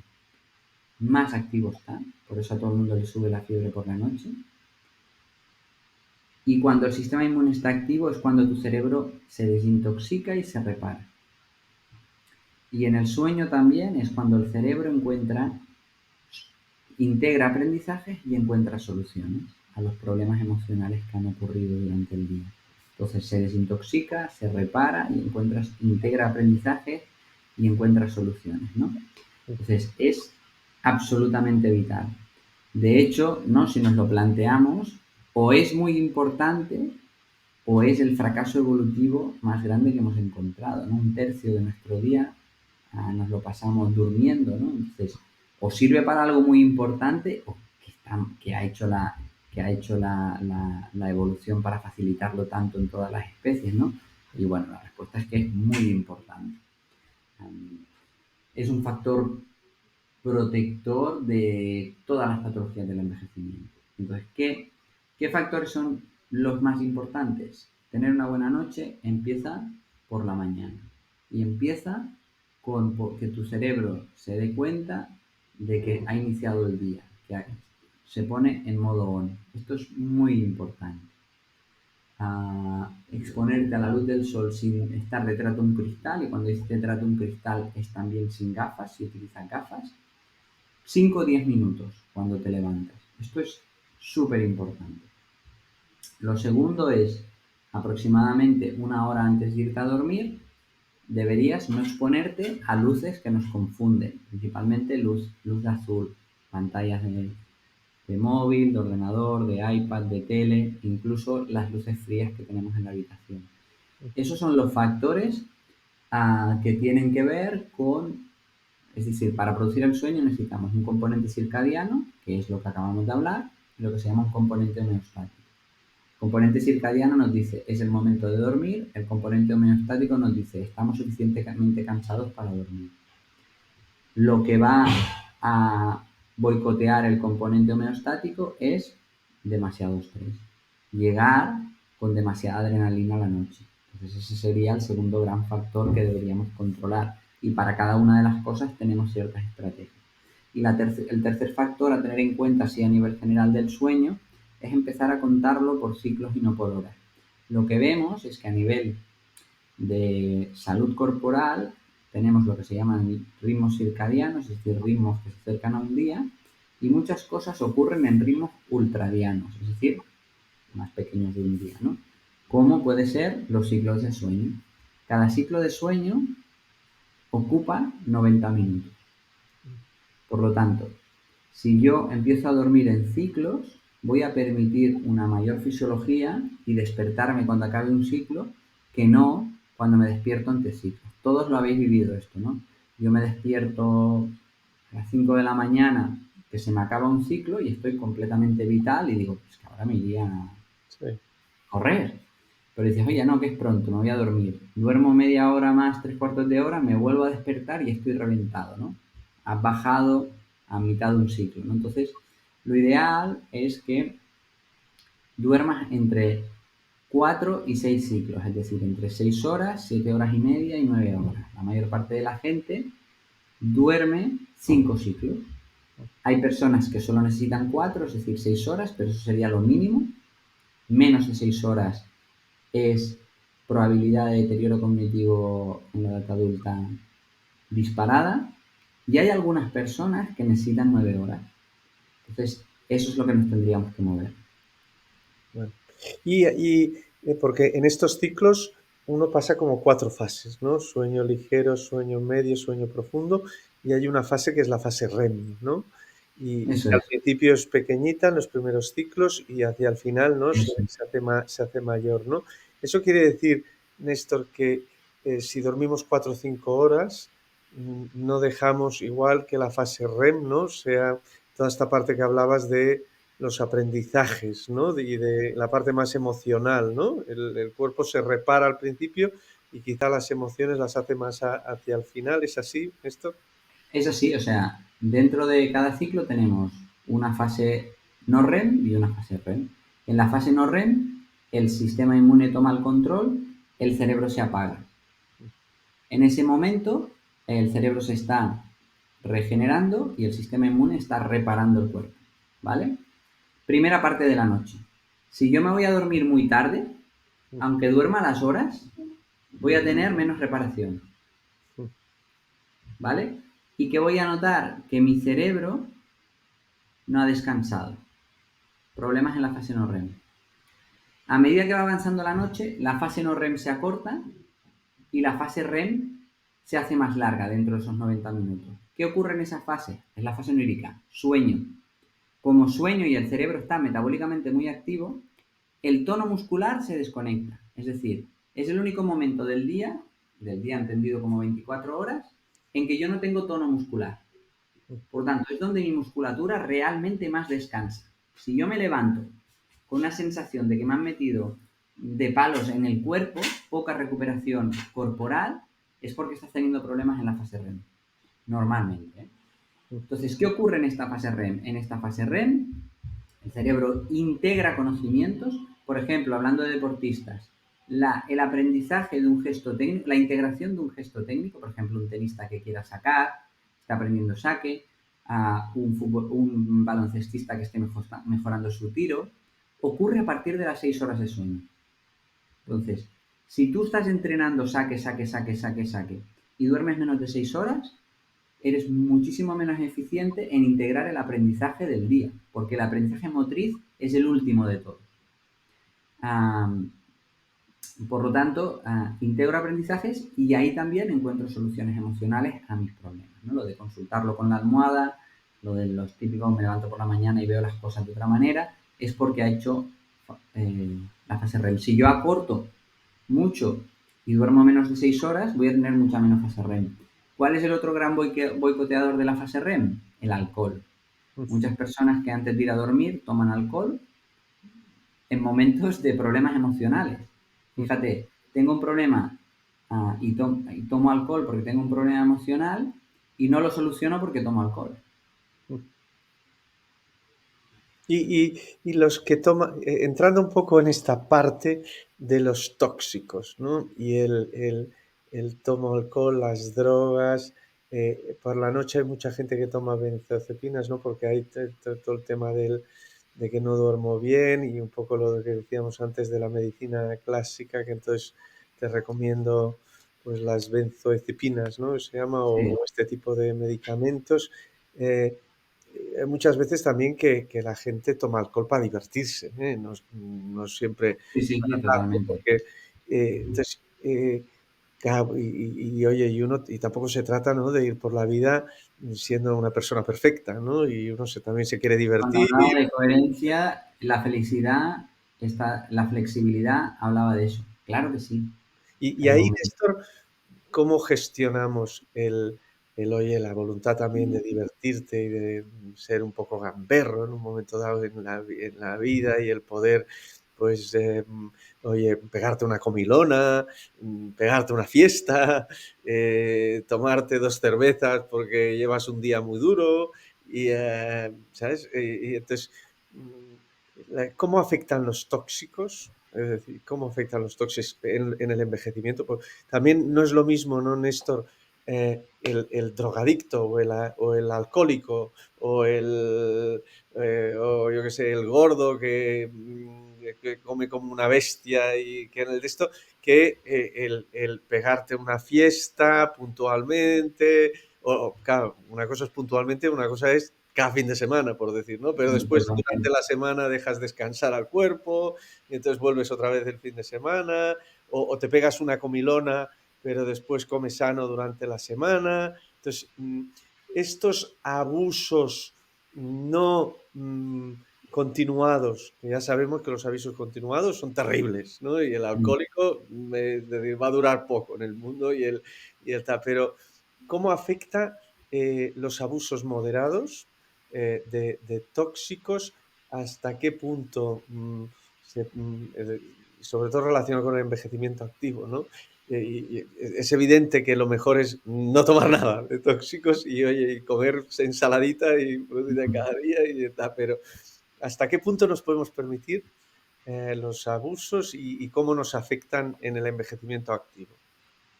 más activo está, por eso a todo el mundo le sube la fiebre por la noche. Y cuando el sistema inmune está activo es cuando tu cerebro se desintoxica y se repara. Y en el sueño también es cuando el cerebro integra aprendizajes y encuentra soluciones a los problemas emocionales que han ocurrido durante el día. Entonces se desintoxica, se repara y integra aprendizajes y encuentra soluciones, ¿no? Entonces es absolutamente vital. De hecho, ¿no? Si nos lo planteamos, o es muy importante o es el fracaso evolutivo más grande que hemos encontrado, ¿no? Un tercio de nuestro día nos lo pasamos durmiendo, ¿no? Entonces, o sirve para algo muy importante o que ha hecho la evolución para facilitarlo tanto en todas las especies, ¿no? Y bueno, la respuesta es que es muy importante. Es un factor protector de todas las patologías del envejecimiento. Entonces, ¿qué factores son los más importantes? Tener una buena noche empieza por la mañana y empieza con que tu cerebro se dé cuenta de que ha iniciado el día, que se pone en modo on. Esto es muy importante. Exponerte a la luz del sol sin estar detrás de un cristal, y cuando dices detrás de un cristal es también sin gafas, si utilizas gafas, 5 o 10 minutos cuando te levantas. Esto es súper importante. Lo segundo es, aproximadamente una hora antes de irte a dormir, deberías no exponerte a luces que nos confunden, principalmente luz azul, pantallas de móvil, de ordenador, de iPad, de tele, incluso las luces frías que tenemos en la habitación. Esos son los factores que tienen que ver con, es decir, para producir el sueño necesitamos un componente circadiano, que es lo que acabamos de hablar, y lo que se llama un componente homeostático. El componente circadiano nos dice es el momento de dormir, el componente homeostático nos dice estamos suficientemente cansados para dormir. Lo que va a boicotear el componente homeostático es demasiado estrés. Llegar con demasiada adrenalina a la noche. Entonces ese sería el segundo gran factor que deberíamos controlar. Y para cada una de las cosas tenemos ciertas estrategias. Y el tercer factor a tener en cuenta, así a nivel general del sueño, es empezar a contarlo por ciclos y no por horas. Lo que vemos es que a nivel de salud corporal tenemos lo que se llaman ritmos circadianos, es decir, ritmos que se acercan a un día, y muchas cosas ocurren en ritmos ultradianos, es decir, más pequeños de un día, ¿no? Como puede ser los ciclos de sueño. Cada ciclo de sueño ocupa 90 minutos. Por lo tanto, si yo empiezo a dormir en ciclos, voy a permitir una mayor fisiología y despertarme cuando acabe un ciclo que no cuando me despierto entre ciclos. Todos lo habéis vivido esto, ¿no? Yo me despierto a las 5 de la mañana, que se me acaba un ciclo y estoy completamente vital y digo, pues que ahora me iría a correr. Pero dices, oye, no, que es pronto, me voy a dormir. Duermo media hora más, 3/4 de hora, me vuelvo a despertar y estoy reventado, ¿no? Has bajado a mitad de un ciclo, ¿no? Entonces, lo ideal es que duermas entre 4 y 6 ciclos, es decir, entre 6 horas, 7 horas y media y 9 horas. La mayor parte de la gente duerme 5 ciclos. Hay personas que solo necesitan 4, es decir, 6 horas, pero eso sería lo mínimo. Menos de 6 horas es probabilidad de deterioro cognitivo en la edad adulta disparada. Y hay algunas personas que necesitan 9 horas. Entonces, eso es lo que nos tendríamos que mover. Bueno. Porque en estos ciclos uno pasa como 4 fases, ¿no? Sueño ligero, sueño medio, sueño profundo, y hay una fase que es la fase REM, ¿no? Y Eso al es. principio es pequeñita en los primeros ciclos y hacia el final, ¿no? Eso es. Se hace mayor, ¿no? Eso quiere decir, Néstor, que si dormimos 4 o 5 horas, no dejamos igual que la fase REM, ¿no? O sea, toda esta parte que hablabas de los aprendizajes, ¿no? Y de la parte más emocional, ¿no? El cuerpo se repara al principio y quizá las emociones las hace más hacia el final. ¿Es así esto? Es así, o sea, dentro de cada ciclo tenemos una fase no REM y una fase REM. En la fase no REM, el sistema inmune toma el control, el cerebro se apaga. En ese momento, el cerebro se está regenerando y el sistema inmune está reparando el cuerpo, ¿vale? Primera parte de la noche. Si yo me voy a dormir muy tarde, aunque duerma las horas, voy a tener menos reparación, ¿vale? ¿Y qué voy a notar? Que mi cerebro no ha descansado. Problemas en la fase no REM. A medida que va avanzando la noche, la fase no REM se acorta y la fase REM se hace más larga dentro de esos 90 minutos. ¿Qué ocurre en esa fase? Es la fase onírica, sueño. Como sueño y el cerebro está metabólicamente muy activo, el tono muscular se desconecta. Es decir, es el único momento del día entendido como 24 horas, en que yo no tengo tono muscular. Por tanto, es donde mi musculatura realmente más descansa. Si yo me levanto con una sensación de que me han metido de palos en el cuerpo, poca recuperación corporal, es porque estás teniendo problemas en la fase REM. Normalmente, ¿eh? Entonces, ¿qué ocurre en esta fase REM? En esta fase REM, el cerebro integra conocimientos, por ejemplo, hablando de deportistas, el aprendizaje de un gesto técnico, la integración de un gesto técnico, por ejemplo, un tenista que quiera sacar, está aprendiendo saque, a un baloncestista que esté mejorando su tiro, ocurre a partir de las 6 horas de sueño. Entonces, si tú estás entrenando saque y duermes menos de 6 horas, eres muchísimo menos eficiente en integrar el aprendizaje del día, porque el aprendizaje motriz es el último de todo. Por lo tanto, integro aprendizajes y ahí también encuentro soluciones emocionales a mis problemas, ¿no? Lo de consultarlo con la almohada, lo de los típicos me levanto por la mañana y veo las cosas de otra manera, es porque ha hecho la fase REM. Si yo acorto mucho y duermo menos de 6 horas, voy a tener mucha menos fase REM. ¿Cuál es el otro gran boicoteador de la fase REM? El alcohol. Muchas personas que antes de ir a dormir toman alcohol en momentos de problemas emocionales. Fíjate, tengo un problema y tomo alcohol porque tengo un problema emocional y no lo soluciono porque tomo alcohol. Y los que toman, entrando un poco en esta parte de los tóxicos, ¿no? Y el tomo alcohol, las drogas. Por la noche hay mucha gente que toma benzodiazepinas, ¿no? Porque hay todo el tema de que no duermo bien y un poco lo que decíamos antes de la medicina clásica, que entonces te recomiendo pues las benzodiazepinas, ¿no? Se llama, Sí, o este tipo de medicamentos. Muchas veces también que la gente toma alcohol para divertirse, ¿eh? No siempre sí, sí, sí, para tanto, totalmente. porque entonces, claro, oye, y tampoco se trata, ¿no?, de ir por la vida siendo una persona perfecta, ¿no? Y uno también se quiere Cuando divertir. hablaba de coherencia, la felicidad, la flexibilidad hablaba de eso. Claro que sí. Y Hay ahí, momentos. Néstor, ¿cómo gestionamos oye, la voluntad también de divertirte y de ser un poco gamberro en un momento dado en la vida y el poder, pues, oye, pegarte una comilona, pegarte una fiesta, tomarte 2 cervezas porque llevas un día muy duro y, ¿sabes? Y entonces, ¿cómo afectan los tóxicos? Es decir, ¿cómo afectan los tóxicos en el envejecimiento? También no es lo mismo, ¿no, Néstor? El drogadicto o el alcohólico o yo qué sé, el gordo que come como una bestia y que en el de esto, que el pegarte una fiesta puntualmente, claro, una cosa es puntualmente, una cosa es cada fin de semana, por decir, ¿no? Pero Sí, después durante totalmente. la semana dejas descansar al cuerpo y entonces vuelves otra vez el fin de semana o te pegas una comilona pero después comes sano durante la semana. Entonces, estos abusos no continuados, que ya sabemos que los abusos continuados son terribles, ¿no? Y el alcohólico va a durar poco en el mundo y el tal. Pero, ¿cómo afecta los abusos moderados de tóxicos? ¿Hasta qué punto sobre todo relacionado con el envejecimiento activo, ¿no? Es evidente que lo mejor es no tomar nada de tóxicos y, oye, y comer ensaladita y fruta cada día y tal, pero ¿hasta qué punto nos podemos permitir los abusos y cómo nos afectan en el envejecimiento activo?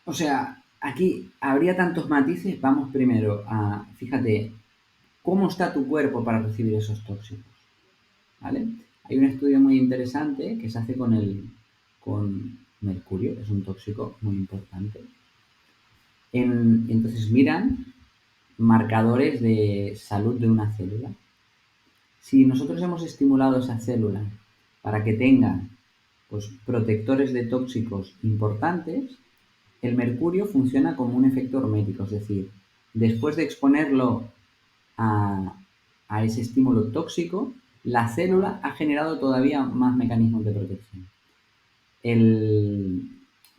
O sea, aquí habría tantos matices. Vamos primero a, fíjate, cómo está tu cuerpo para recibir esos tóxicos, ¿vale? Hay un estudio muy interesante que se hace con mercurio, es un tóxico muy importante. Entonces miran marcadores de salud de una célula. Si nosotros hemos estimulado esa célula para que tenga pues, protectores de tóxicos importantes, el mercurio funciona como un efecto hormético, es decir, después de exponerlo a ese estímulo tóxico, la célula ha generado todavía más mecanismos de protección. El-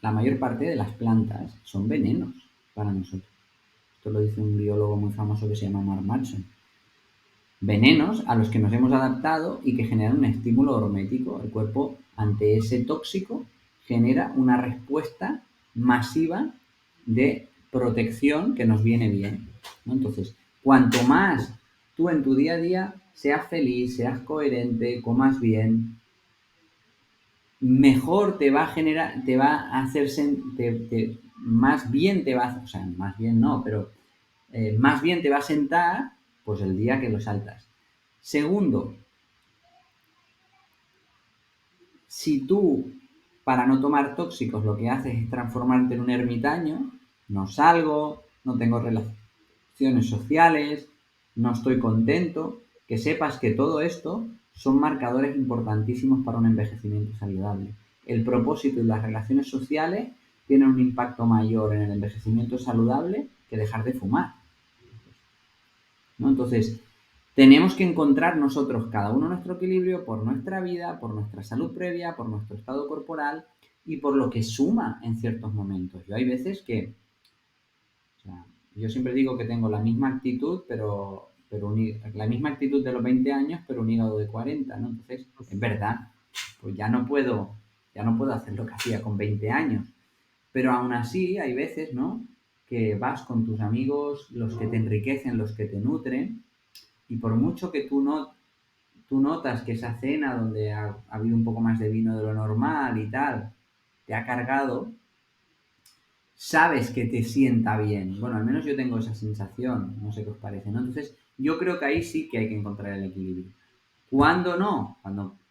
la mayor parte de las plantas son venenos para nosotros. Esto lo dice un biólogo muy famoso que se llama Mark Manson. Venenos a los que nos hemos adaptado y que generan un estímulo hormético. El cuerpo, ante ese tóxico, genera una respuesta masiva de protección que nos viene bien, ¿no? Entonces, cuanto más tú en tu día a día seas feliz, seas coherente, comas bien, mejor te va a generar, te va a hacer, más bien te va a, o sea, más bien no, pero más bien te va a sentar, pues el día que lo saltas. Segundo, si tú, para no tomar tóxicos, lo que haces es transformarte en un ermitaño, no salgo, no tengo relaciones relaciones sociales, no estoy contento, que sepas que todo esto son marcadores importantísimos para un envejecimiento saludable. El propósito y las relaciones sociales tienen un impacto mayor en el envejecimiento saludable que dejar de fumar, ¿no? Entonces, tenemos que encontrar nosotros, cada uno, nuestro equilibrio por nuestra vida, por nuestra salud previa, por nuestro estado corporal y por lo que suma en ciertos momentos. Yo hay veces que, o sea, yo siempre digo que tengo la misma actitud, pero la misma actitud de los 20 años, pero un hígado de 40, ¿no? Entonces, es verdad, pues ya no puedo hacer lo que hacía con 20 años. Pero aún así, hay veces, ¿no? Que vas con tus amigos, los que te enriquecen, los que te nutren, y por mucho que tú notas que esa cena donde ha habido un poco más de vino de lo normal y tal, te ha cargado, sabes que te sienta bien. Bueno, al menos yo tengo esa sensación, no sé qué os parece, ¿no? Entonces, yo creo que ahí sí que hay que encontrar el equilibrio. ¿Cuándo no?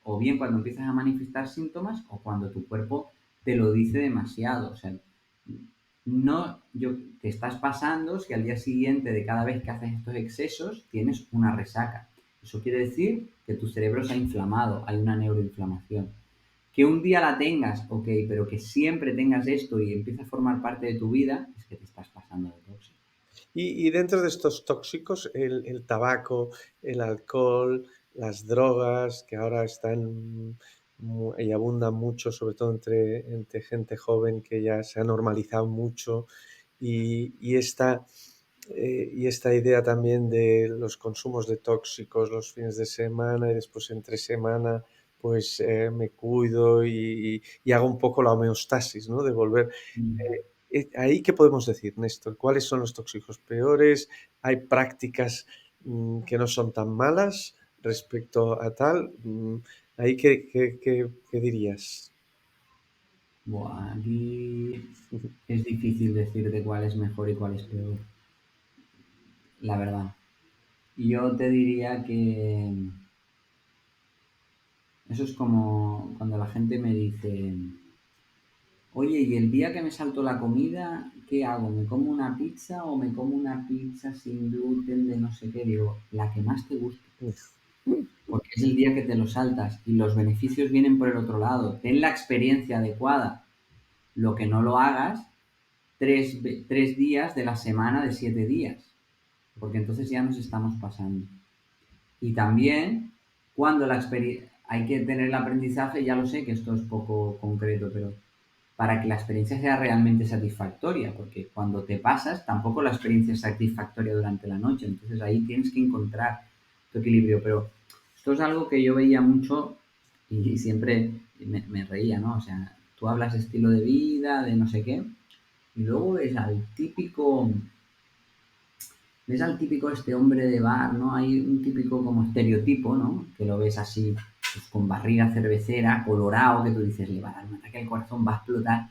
O bien cuando empiezas a manifestar síntomas o cuando tu cuerpo te lo dice demasiado. O sea, no, te estás pasando si al día siguiente de cada vez que haces estos excesos tienes una resaca. Eso quiere decir que tu cerebro se ha inflamado, hay una neuroinflamación. Que un día la tengas, ok, pero que siempre tengas esto y empiece a formar parte de tu vida, es que te estás pasando de tóxico. Y dentro de estos tóxicos, el tabaco, el alcohol, las drogas, que ahora están y abundan mucho, sobre todo entre gente joven, que ya se ha normalizado mucho, y esta idea también de los consumos de tóxicos los fines de semana y después entre semana, pues me cuido y hago un poco la homeostasis, ¿no? De volver. Mm. ¿Ahí qué podemos decir, Néstor? ¿Cuáles son los tóxicos peores? ¿Hay prácticas que no son tan malas respecto a tal? ¿Ahí qué dirías? Buah, aquí es difícil decir de cuál es mejor y cuál es peor, la verdad. Yo te diría que eso es como cuando la gente me dice, oye, y el día que me salto la comida, ¿qué hago? ¿Me como una pizza o me como una pizza sin gluten de no sé qué? Digo, la que más te guste, porque es el día que te lo saltas y los beneficios vienen por el otro lado. Ten la experiencia adecuada. Lo que no lo hagas 3 días de la semana de 7 días, porque entonces ya nos estamos pasando. Y también, cuando la experiencia, hay que tener el aprendizaje, ya lo sé que esto es poco concreto, pero para que la experiencia sea realmente satisfactoria, porque cuando te pasas, tampoco la experiencia es satisfactoria durante la noche, entonces ahí tienes que encontrar tu equilibrio, pero esto es algo que yo veía mucho y siempre me reía, ¿no? O sea, tú hablas de estilo de vida, de no sé qué, y luego ves al típico este hombre de bar, ¿no? Hay un típico como estereotipo, ¿no? Que lo ves así, pues, con barriga cervecera, colorado, que tú dices, le va a dar un ataque al corazón, va a explotar.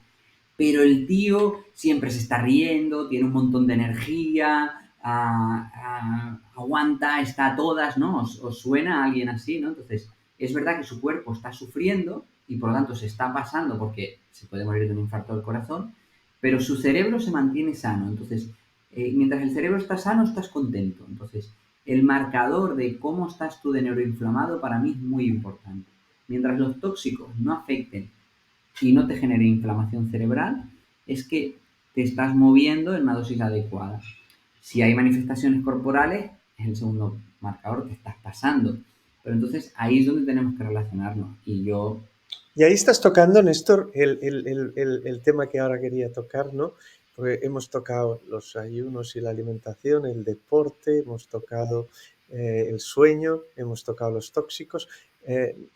Pero el tío siempre se está riendo, tiene un montón de energía, aguanta, está a todas, ¿no? Os suena a alguien así, ¿no? Entonces, es verdad que su cuerpo está sufriendo y por lo tanto se está pasando porque se puede morir de un infarto del corazón, pero su cerebro se mantiene sano. Entonces, mientras el cerebro está sano, estás contento. Entonces, el marcador de cómo estás tú de neuroinflamado para mí es muy importante. Mientras los tóxicos no afecten y no te genere inflamación cerebral, es que te estás moviendo en una dosis adecuada. Si hay manifestaciones corporales, es el segundo marcador, que estás pasando. Pero entonces ahí es donde tenemos que relacionarnos. Y yo, Y ahí estás tocando, Néstor, el tema que ahora quería tocar, ¿no? Porque hemos tocado los ayunos y la alimentación, el deporte, hemos tocado el sueño, hemos tocado los tóxicos,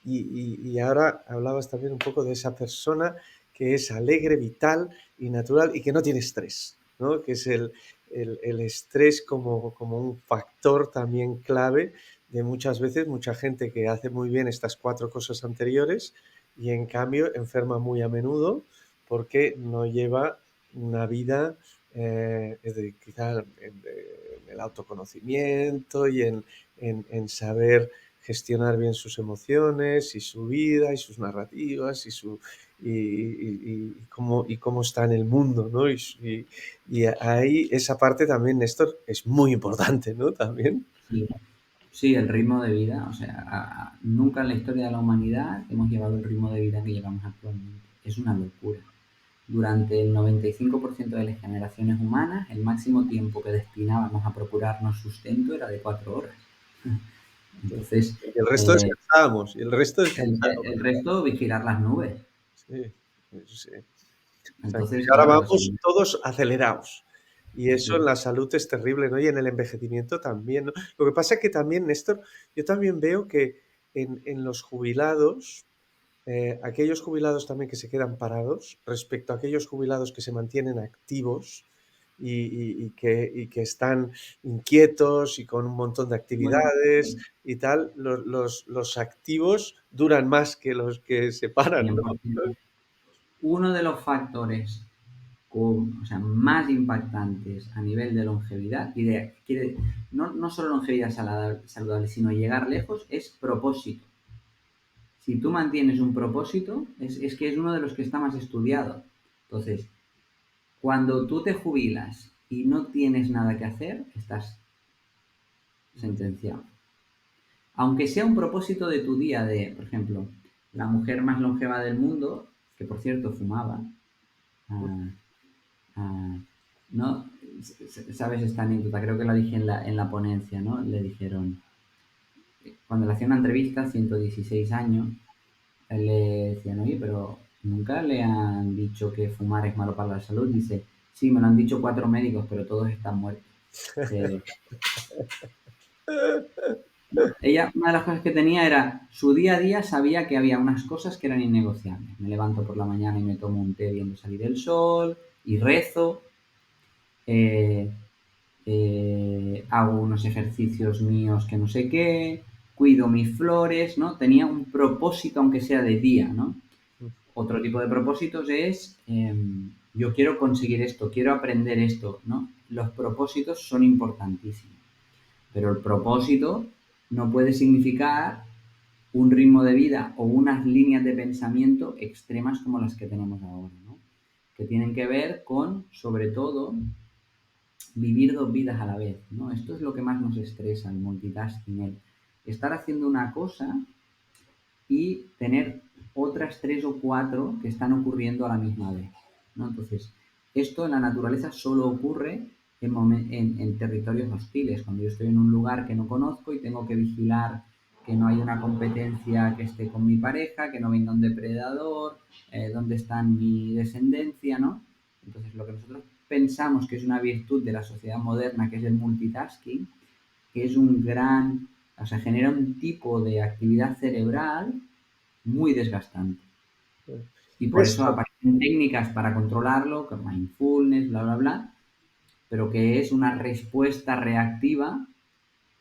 y ahora hablabas también un poco de esa persona que es alegre, vital y natural y que no tiene estrés, ¿no? Que es el estrés como un factor también clave de muchas veces, mucha gente que hace muy bien estas cuatro cosas anteriores y en cambio enferma muy a menudo porque no lleva una vida, es decir, quizá en el autoconocimiento y en saber gestionar bien sus emociones y su vida y sus narrativas y cómo está en el mundo, ¿no? Y ahí esa parte también, Néstor, es muy importante, ¿no? También. Sí, sí, el ritmo de vida, o sea, nunca en la historia de la humanidad hemos llevado el ritmo de vida que llevamos actualmente. Es una locura. Durante el 95% de las generaciones humanas, el máximo tiempo que destinábamos a procurarnos sustento era de 4 horas. Entonces, Y el resto eh, descansábamos, y el resto el, descansábamos. el resto, vigilar las nubes. Sí, sí. O sea, que Entonces, ahora claro, vamos todos acelerados. Y eso en sí. la salud es terrible, ¿no? Y en el envejecimiento también, ¿no? Lo que pasa es que también, Néstor, yo también veo que en los jubilados, aquellos jubilados también que se quedan parados, respecto a aquellos jubilados que se mantienen activos y que están inquietos y con un montón de Bueno, actividades y tal, los activos duran más que los que se paran, ¿no? 100%. Uno de los factores o sea, más impactantes a nivel de longevidad y no solo longevidad saludable, sino llegar lejos, es propósito. Si tú mantienes un propósito, es que es uno de los que está más estudiado. Entonces, cuando tú te jubilas y no tienes nada que hacer, estás sentenciado. Aunque sea un propósito de tu día, por ejemplo, la mujer más longeva del mundo, que por cierto fumaba, ah, ah, ¿no? ¿Sabes esta anécdota? Creo que la dije en la ponencia, ¿no? Le dijeron, cuando le hacía una entrevista, 116 años, le decían, oye, pero nunca le han dicho que fumar es malo para la salud. Dice, sí, me lo han dicho 4 médicos, pero todos están muertos. Dice, no, ella, una de las cosas que tenía era, su día a día sabía que había unas cosas que eran innegociables. Me levanto por la mañana y me tomo un té viendo salir el sol y rezo. Eh, hago unos ejercicios míos que no sé qué, cuido mis flores, ¿no? Tenía un propósito, aunque sea de día, ¿no? Otro tipo de propósitos es, yo quiero conseguir esto, quiero aprender esto, ¿no? Los propósitos son importantísimos, pero el propósito no puede significar un ritmo de vida o unas líneas de pensamiento extremas como las que tenemos ahora, ¿no? Que tienen que ver con, sobre todo, vivir dos vidas a la vez, ¿no? Esto es lo que más nos estresa, el multitasking, el estar haciendo una cosa y tener otras 3 o 4 que están ocurriendo a la misma vez, ¿no? Entonces, esto en la naturaleza solo ocurre en territorios hostiles, cuando yo estoy en un lugar que no conozco y tengo que vigilar que no haya una competencia que esté con mi pareja, que no venga un depredador, dónde está mi descendencia, ¿no? Entonces, lo que nosotros pensamos que es una virtud de la sociedad moderna, que es el multitasking, que es o sea, genera un tipo de actividad cerebral muy desgastante. Y por eso Néstor, aparecen técnicas para controlarlo, como mindfulness, bla, bla, bla, pero que es una respuesta reactiva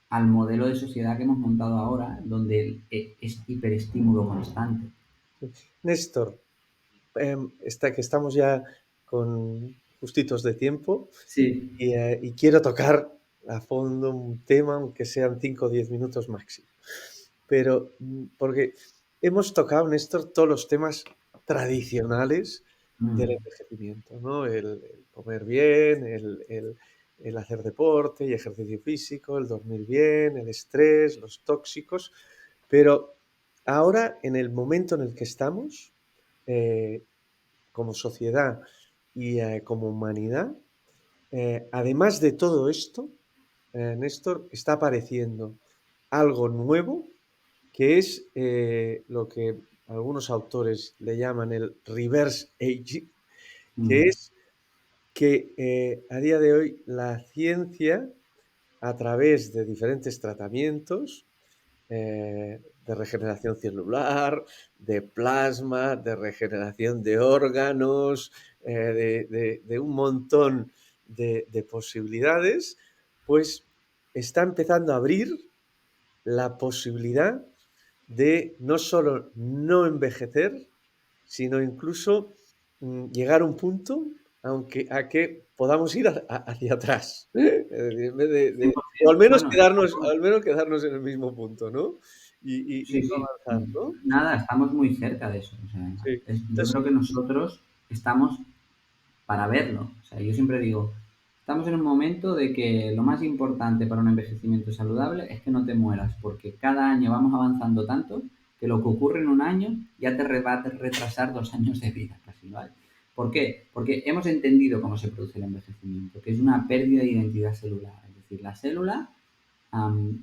al modelo de sociedad que hemos montado ahora, donde es hiperestímulo constante. Néstor, que estamos ya con justitos de tiempo Sí. y quiero tocar a fondo un tema, aunque sean 5 o 10 minutos máximo. Pero porque hemos tocado, Néstor, todos los temas tradicionales del Mm. envejecimiento, ¿no? El comer bien, el hacer deporte y ejercicio físico, el dormir bien, el estrés, los tóxicos. Pero ahora, en el momento en el que estamos, eh, como sociedad y como humanidad, además de todo esto, Néstor, está apareciendo algo nuevo que es lo que algunos autores le llaman el reverse aging, que Mm. es que a día de hoy la ciencia, a través de diferentes tratamientos, de regeneración celular, de plasma, de regeneración de órganos, de un montón de posibilidades, pues está empezando a abrir la posibilidad de no solo no envejecer, sino incluso llegar a un punto a que podamos ir hacia atrás. Es decir, en vez o 100%. Bueno, al menos quedarnos en el mismo punto, ¿no? Sí, y no sí. avanzar, ¿no? Nada, estamos muy cerca de eso. O sea, Sí. yo Entonces, creo que nosotros estamos para verlo. O sea, yo siempre digo, estamos en un momento de que lo más importante para un envejecimiento saludable es que no te mueras, porque cada año vamos avanzando tanto que lo que ocurre en un año ya va a retrasar 2 años de vida casi, ¿vale? ¿Por qué? Porque hemos entendido cómo se produce el envejecimiento, que es una pérdida de identidad celular. Es decir, la célula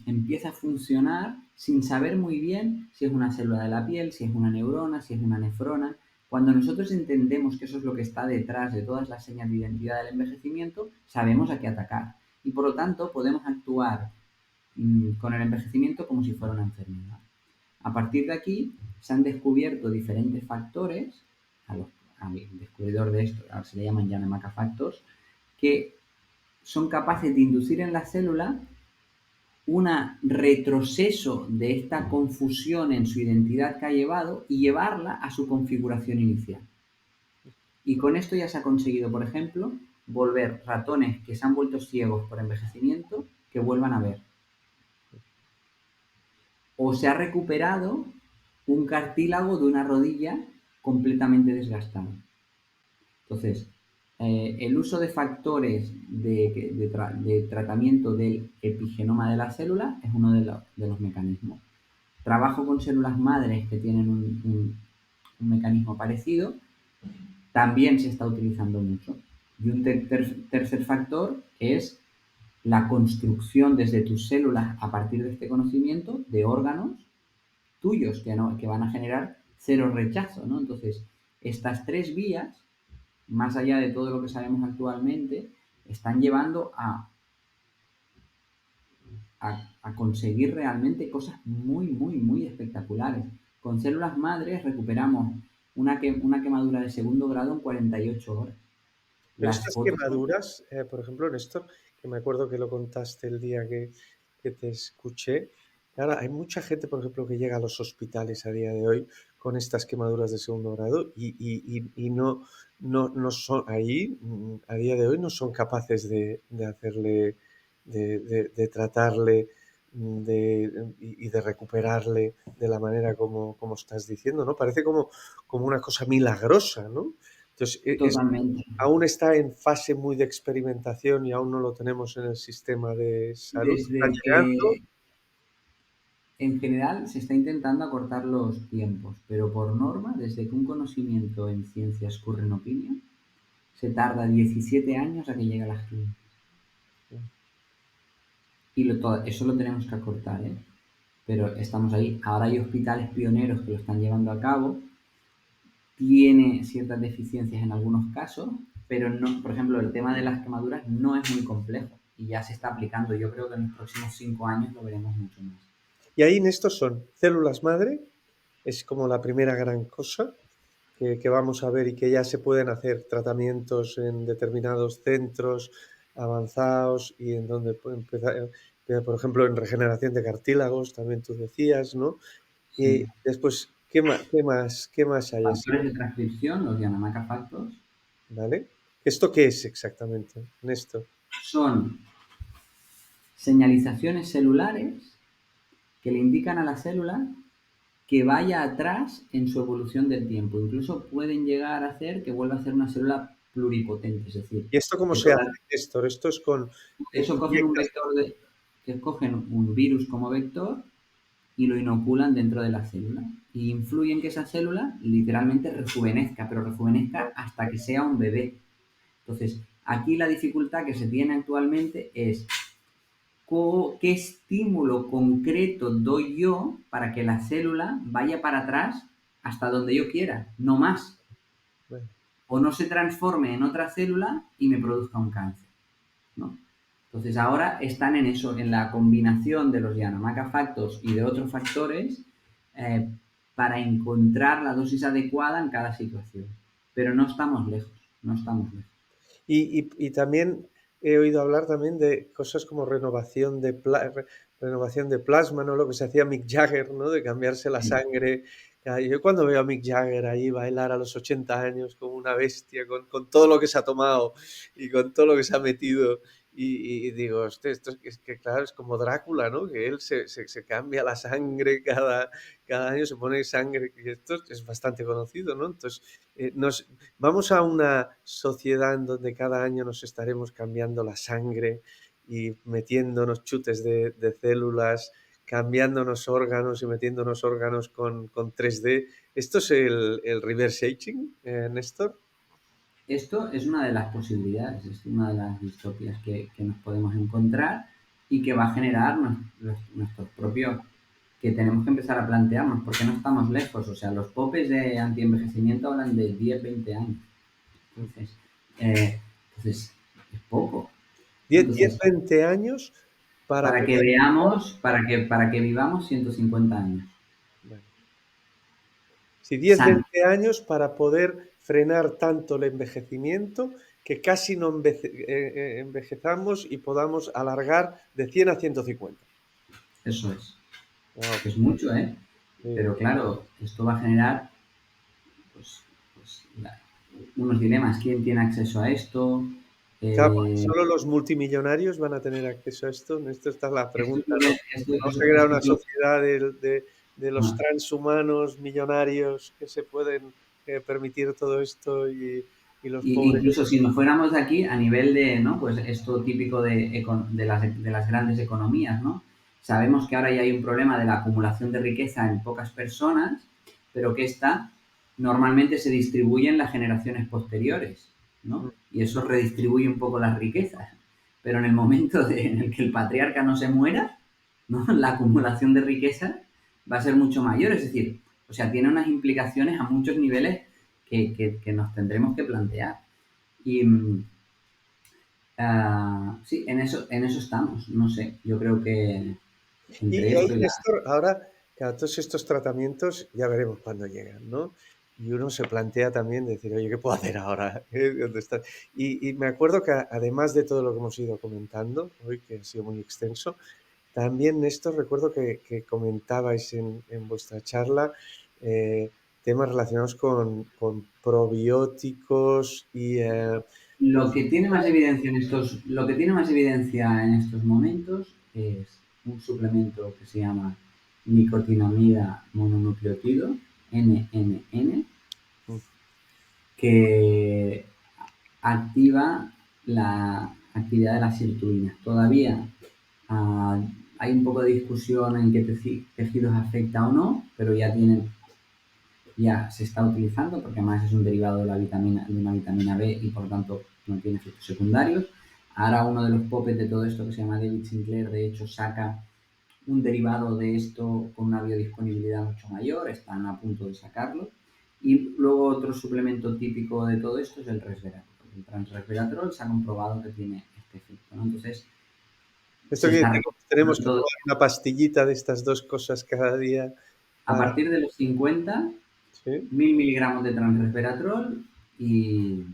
empieza a funcionar sin saber muy bien si es una célula de la piel, si es una neurona, si es una nefrona. Cuando nosotros entendemos que eso es lo que está detrás de todas las señas de identidad del envejecimiento, sabemos a qué atacar. Y por lo tanto podemos actuar con el envejecimiento como si fuera una enfermedad. A partir de aquí se han descubierto diferentes factores, al descubridor de esto ahora se le llaman Yanamaka factors, que son capaces de inducir en la célula un retroceso de esta confusión en su identidad que ha llevado y llevarla a su configuración inicial. Y con esto ya se ha conseguido, por ejemplo, volver ratones que se han vuelto ciegos por envejecimiento que vuelvan a ver. O se ha recuperado un cartílago de una rodilla completamente desgastado. Entonces, el uso de factores de tratamiento del epigenoma de la célula es uno de los mecanismos. Trabajo con células madres que tienen un mecanismo parecido, también se está utilizando mucho. Y un tercer factor es la construcción desde tus células a partir de este conocimiento de órganos tuyos que van a generar cero rechazo, ¿no? Entonces, estas tres vías, más allá de todo lo que sabemos actualmente, están llevando a conseguir realmente cosas muy, muy, muy espectaculares. Con células madres recuperamos una quemadura de segundo grado en 48 horas. pero Las estas fotos son... quemaduras, por ejemplo, Néstor, que me acuerdo que lo contaste el día que te escuché, ahora hay mucha gente, por ejemplo, que llega a los hospitales a día de hoy con estas quemaduras de segundo grado y no son ahí, a día de hoy no son capaces de hacerle, de tratarle y de recuperarle de la manera como estás diciendo, ¿no? Parece como una cosa milagrosa, ¿no? Entonces, Totalmente. aún está en fase muy de experimentación y aún no lo tenemos en el sistema de salud. ¿Está Desde llegando? que, en general, se está intentando acortar los tiempos, pero por norma, desde que un conocimiento en ciencias curre en opinión, se tarda 17 años a que llegue a las clínicas. Y eso lo tenemos que acortar, ¿eh? Pero estamos ahí. Ahora hay hospitales pioneros que lo están llevando a cabo. Tiene ciertas deficiencias en algunos casos, pero no, por ejemplo, el tema de las quemaduras no es muy complejo y ya se está aplicando. Yo creo que en los próximos 5 años lo veremos mucho más. Y ahí en estos son células madre, es como la primera gran cosa que vamos a ver y que ya se pueden hacer tratamientos en determinados centros avanzados y en donde puede empezar, por ejemplo, en regeneración de cartílagos, también tú decías, ¿no? Y Sí. después, qué más hay así? Factores de transcripción, los Yanamaka factors, ¿Vale? ¿Esto qué es exactamente, Néstor? son señalizaciones celulares que le indican a la célula que vaya atrás en su evolución del tiempo. Incluso pueden llegar a hacer que vuelva a ser una célula pluripotente, es decir, ¿Y esto cómo que se hace, todas... Néstor? Esto es con Eso cogen un inyectas. vector que cogen un virus como vector y lo inoculan dentro de la célula. Y influyen que esa célula literalmente rejuvenezca, pero rejuvenezca hasta que sea un bebé. Entonces, aquí la dificultad que se tiene actualmente es qué estímulo concreto doy yo para que la célula vaya para atrás hasta donde yo quiera, no más. Bueno, O no se transforme en otra célula y me produzca un cáncer, ¿no? Entonces ahora están en eso, en la combinación de los Yanamaka factors y de otros factores eh, para encontrar la dosis adecuada en cada situación. Pero no estamos lejos, no estamos lejos. y también he oído hablar también de cosas como renovación de plasma, ¿no? Lo que se hacía Mick Jagger, ¿no? De cambiarse la Sí. sangre. Yo cuando veo a Mick Jagger ahí bailar a los 80 años como una bestia, con todo lo que se ha tomado y con todo lo que se ha metido y digo, hostia, esto es que claro, es como Drácula, ¿no? Que él se cambia la sangre cada año, se pone sangre, y esto es bastante conocido, ¿no? Entonces, vamos a una sociedad en donde cada año nos estaremos cambiando la sangre y metiéndonos chutes de células, cambiándonos órganos y metiéndonos órganos con 3D. ¿Esto es el reverse aging, Néstor? Esto es una de las posibilidades, es una de las distopias que nos podemos encontrar y que va a generar nuestros propios, que tenemos que empezar a plantearnos, porque no estamos lejos. O sea, los popes de antienvejecimiento hablan de 10, 20 años. Mm. Entonces, eh, entonces es poco, ¿no? 10, Entonces, 20 años para para que poder... veamos, para que vivamos 150 años. Bueno, sí, 10, Sanos. 20 años para poder frenar tanto el envejecimiento que casi no envejezamos y podamos alargar de 100 a 150. Eso es. Wow, Es mucho, ¿eh? sí. Pero claro, esto va a generar pues, pues, unos dilemas. ¿Quién tiene acceso a esto? Claro, porque Eh, solo los multimillonarios van a tener acceso a esto. Esto está la esto, pregunta, ¿no? Vamos a crear una sociedad de los ah, transhumanos millonarios que se pueden permitir todo esto y los pobres. incluso si nos fuéramos de aquí a nivel de, ¿no? Pues esto típico de las grandes economías, ¿no? Sabemos que ahora ya hay un problema de la acumulación de riqueza en pocas personas, pero que esta normalmente se distribuye en las generaciones posteriores, ¿no? Y eso redistribuye un poco las riquezas. Pero en el momento en el que el patriarca no se muera, ¿no? La acumulación de riqueza va a ser mucho mayor. Es decir, o sea, tiene unas implicaciones a muchos niveles que nos tendremos que plantear. Y sí, en eso estamos. No sé, yo creo que entre Y ahí, esto y la... Néstor, ahora, claro, todos estos tratamientos ya veremos cuándo llegan, ¿no? Y uno se plantea también decir, oye, ¿qué puedo hacer ahora? ¿Dónde está? Y me acuerdo que además de todo lo que hemos ido comentando hoy, que ha sido muy extenso, también, Néstor, recuerdo que comentabais en vuestra charla temas relacionados con probióticos y... Lo que tiene más evidencia en estos momentos es un suplemento que se llama nicotinamida mononucleotido, NMN, mm, que activa la actividad de las sirtuinas. Todavía ah, hay un poco de discusión en qué tejidos afecta o no, pero ya se está utilizando porque además es un derivado de una vitamina B y por tanto no tiene efectos secundarios. Ahora uno de los popes de todo esto que se llama David Sinclair, de hecho, saca un derivado de esto con una biodisponibilidad mucho mayor, están a punto de sacarlo. Y luego otro suplemento típico de todo esto es el resveratrol. El transresveratrol se ha comprobado que tiene este efecto, ¿no? Entonces, esto se quiere está decir que tenemos que recomendando tomar una pastillita de estas dos cosas cada día a para... partir de los 50, ¿Sí? 1000 miligramos de transresveratrol y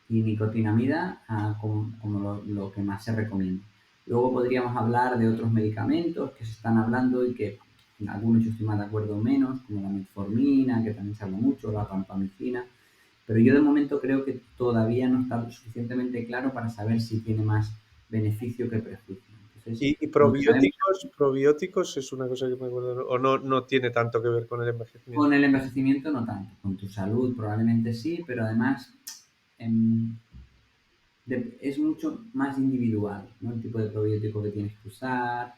nicotinamida como lo que más se recomienda. Luego podríamos hablar de otros medicamentos que se están hablando y que en algunos yo estoy más de acuerdo o menos, como la metformina, que también se habla mucho, la rampamicina, pero yo de momento creo que todavía no está lo suficientemente claro para saber si tiene más beneficio que prejuicio. Entonces, Y aunque sabemos probióticos es una cosa que me acuerdo, ¿no? O no tiene tanto que ver con el con envejecimiento. el envejecimiento no tanto, con tu salud probablemente sí, pero además em, es mucho más individual, ¿no? El tipo de probiótico que tienes que usar,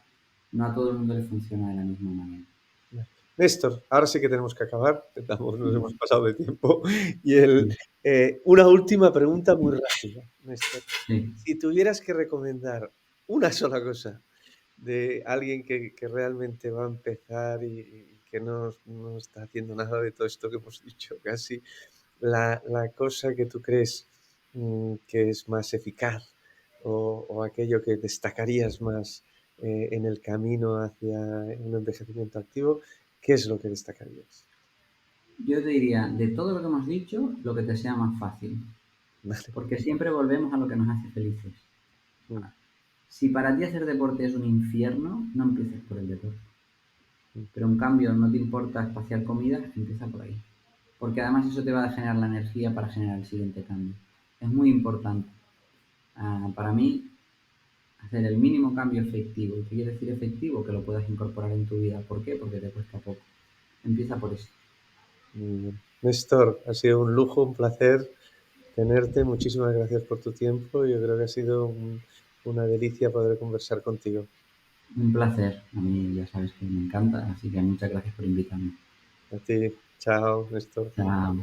no a todo el mundo le funciona de la misma manera. Néstor, ahora sí que tenemos que acabar, nos hemos Sí, pasado de tiempo. sí, Una última pregunta muy rápida, Néstor. sí. Si tuvieras que recomendar una sola cosa de alguien que realmente va a empezar y que no está haciendo nada de todo esto que hemos dicho casi, la cosa que tú crees que es más eficaz o aquello que destacarías más en el camino hacia un envejecimiento activo, ¿qué es lo que destacarías? Yo te diría, de todo lo que hemos dicho, lo que te sea más fácil, Vale. porque siempre volvemos a lo que nos hace felices. Mm, Si para ti hacer deporte es un infierno, no empieces por el deporte. mm. Pero en cambio no te importa espaciar comida, empieza por ahí. Porque además eso te va a generar la energía para generar el siguiente cambio. Es muy importante. Para mí, Hacer el mínimo cambio efectivo. ¿Qué quiere decir efectivo? Que lo puedas incorporar en tu vida. ¿Por qué? Porque te cuesta poco. Empieza por eso. Muy bien. Néstor, ha sido un lujo, un placer tenerte. Muchísimas gracias por tu tiempo. Yo creo que ha sido una delicia poder conversar contigo. Un placer. A mí ya sabes que me encanta, así que muchas gracias por invitarme. A ti, chao, Néstor. Chao.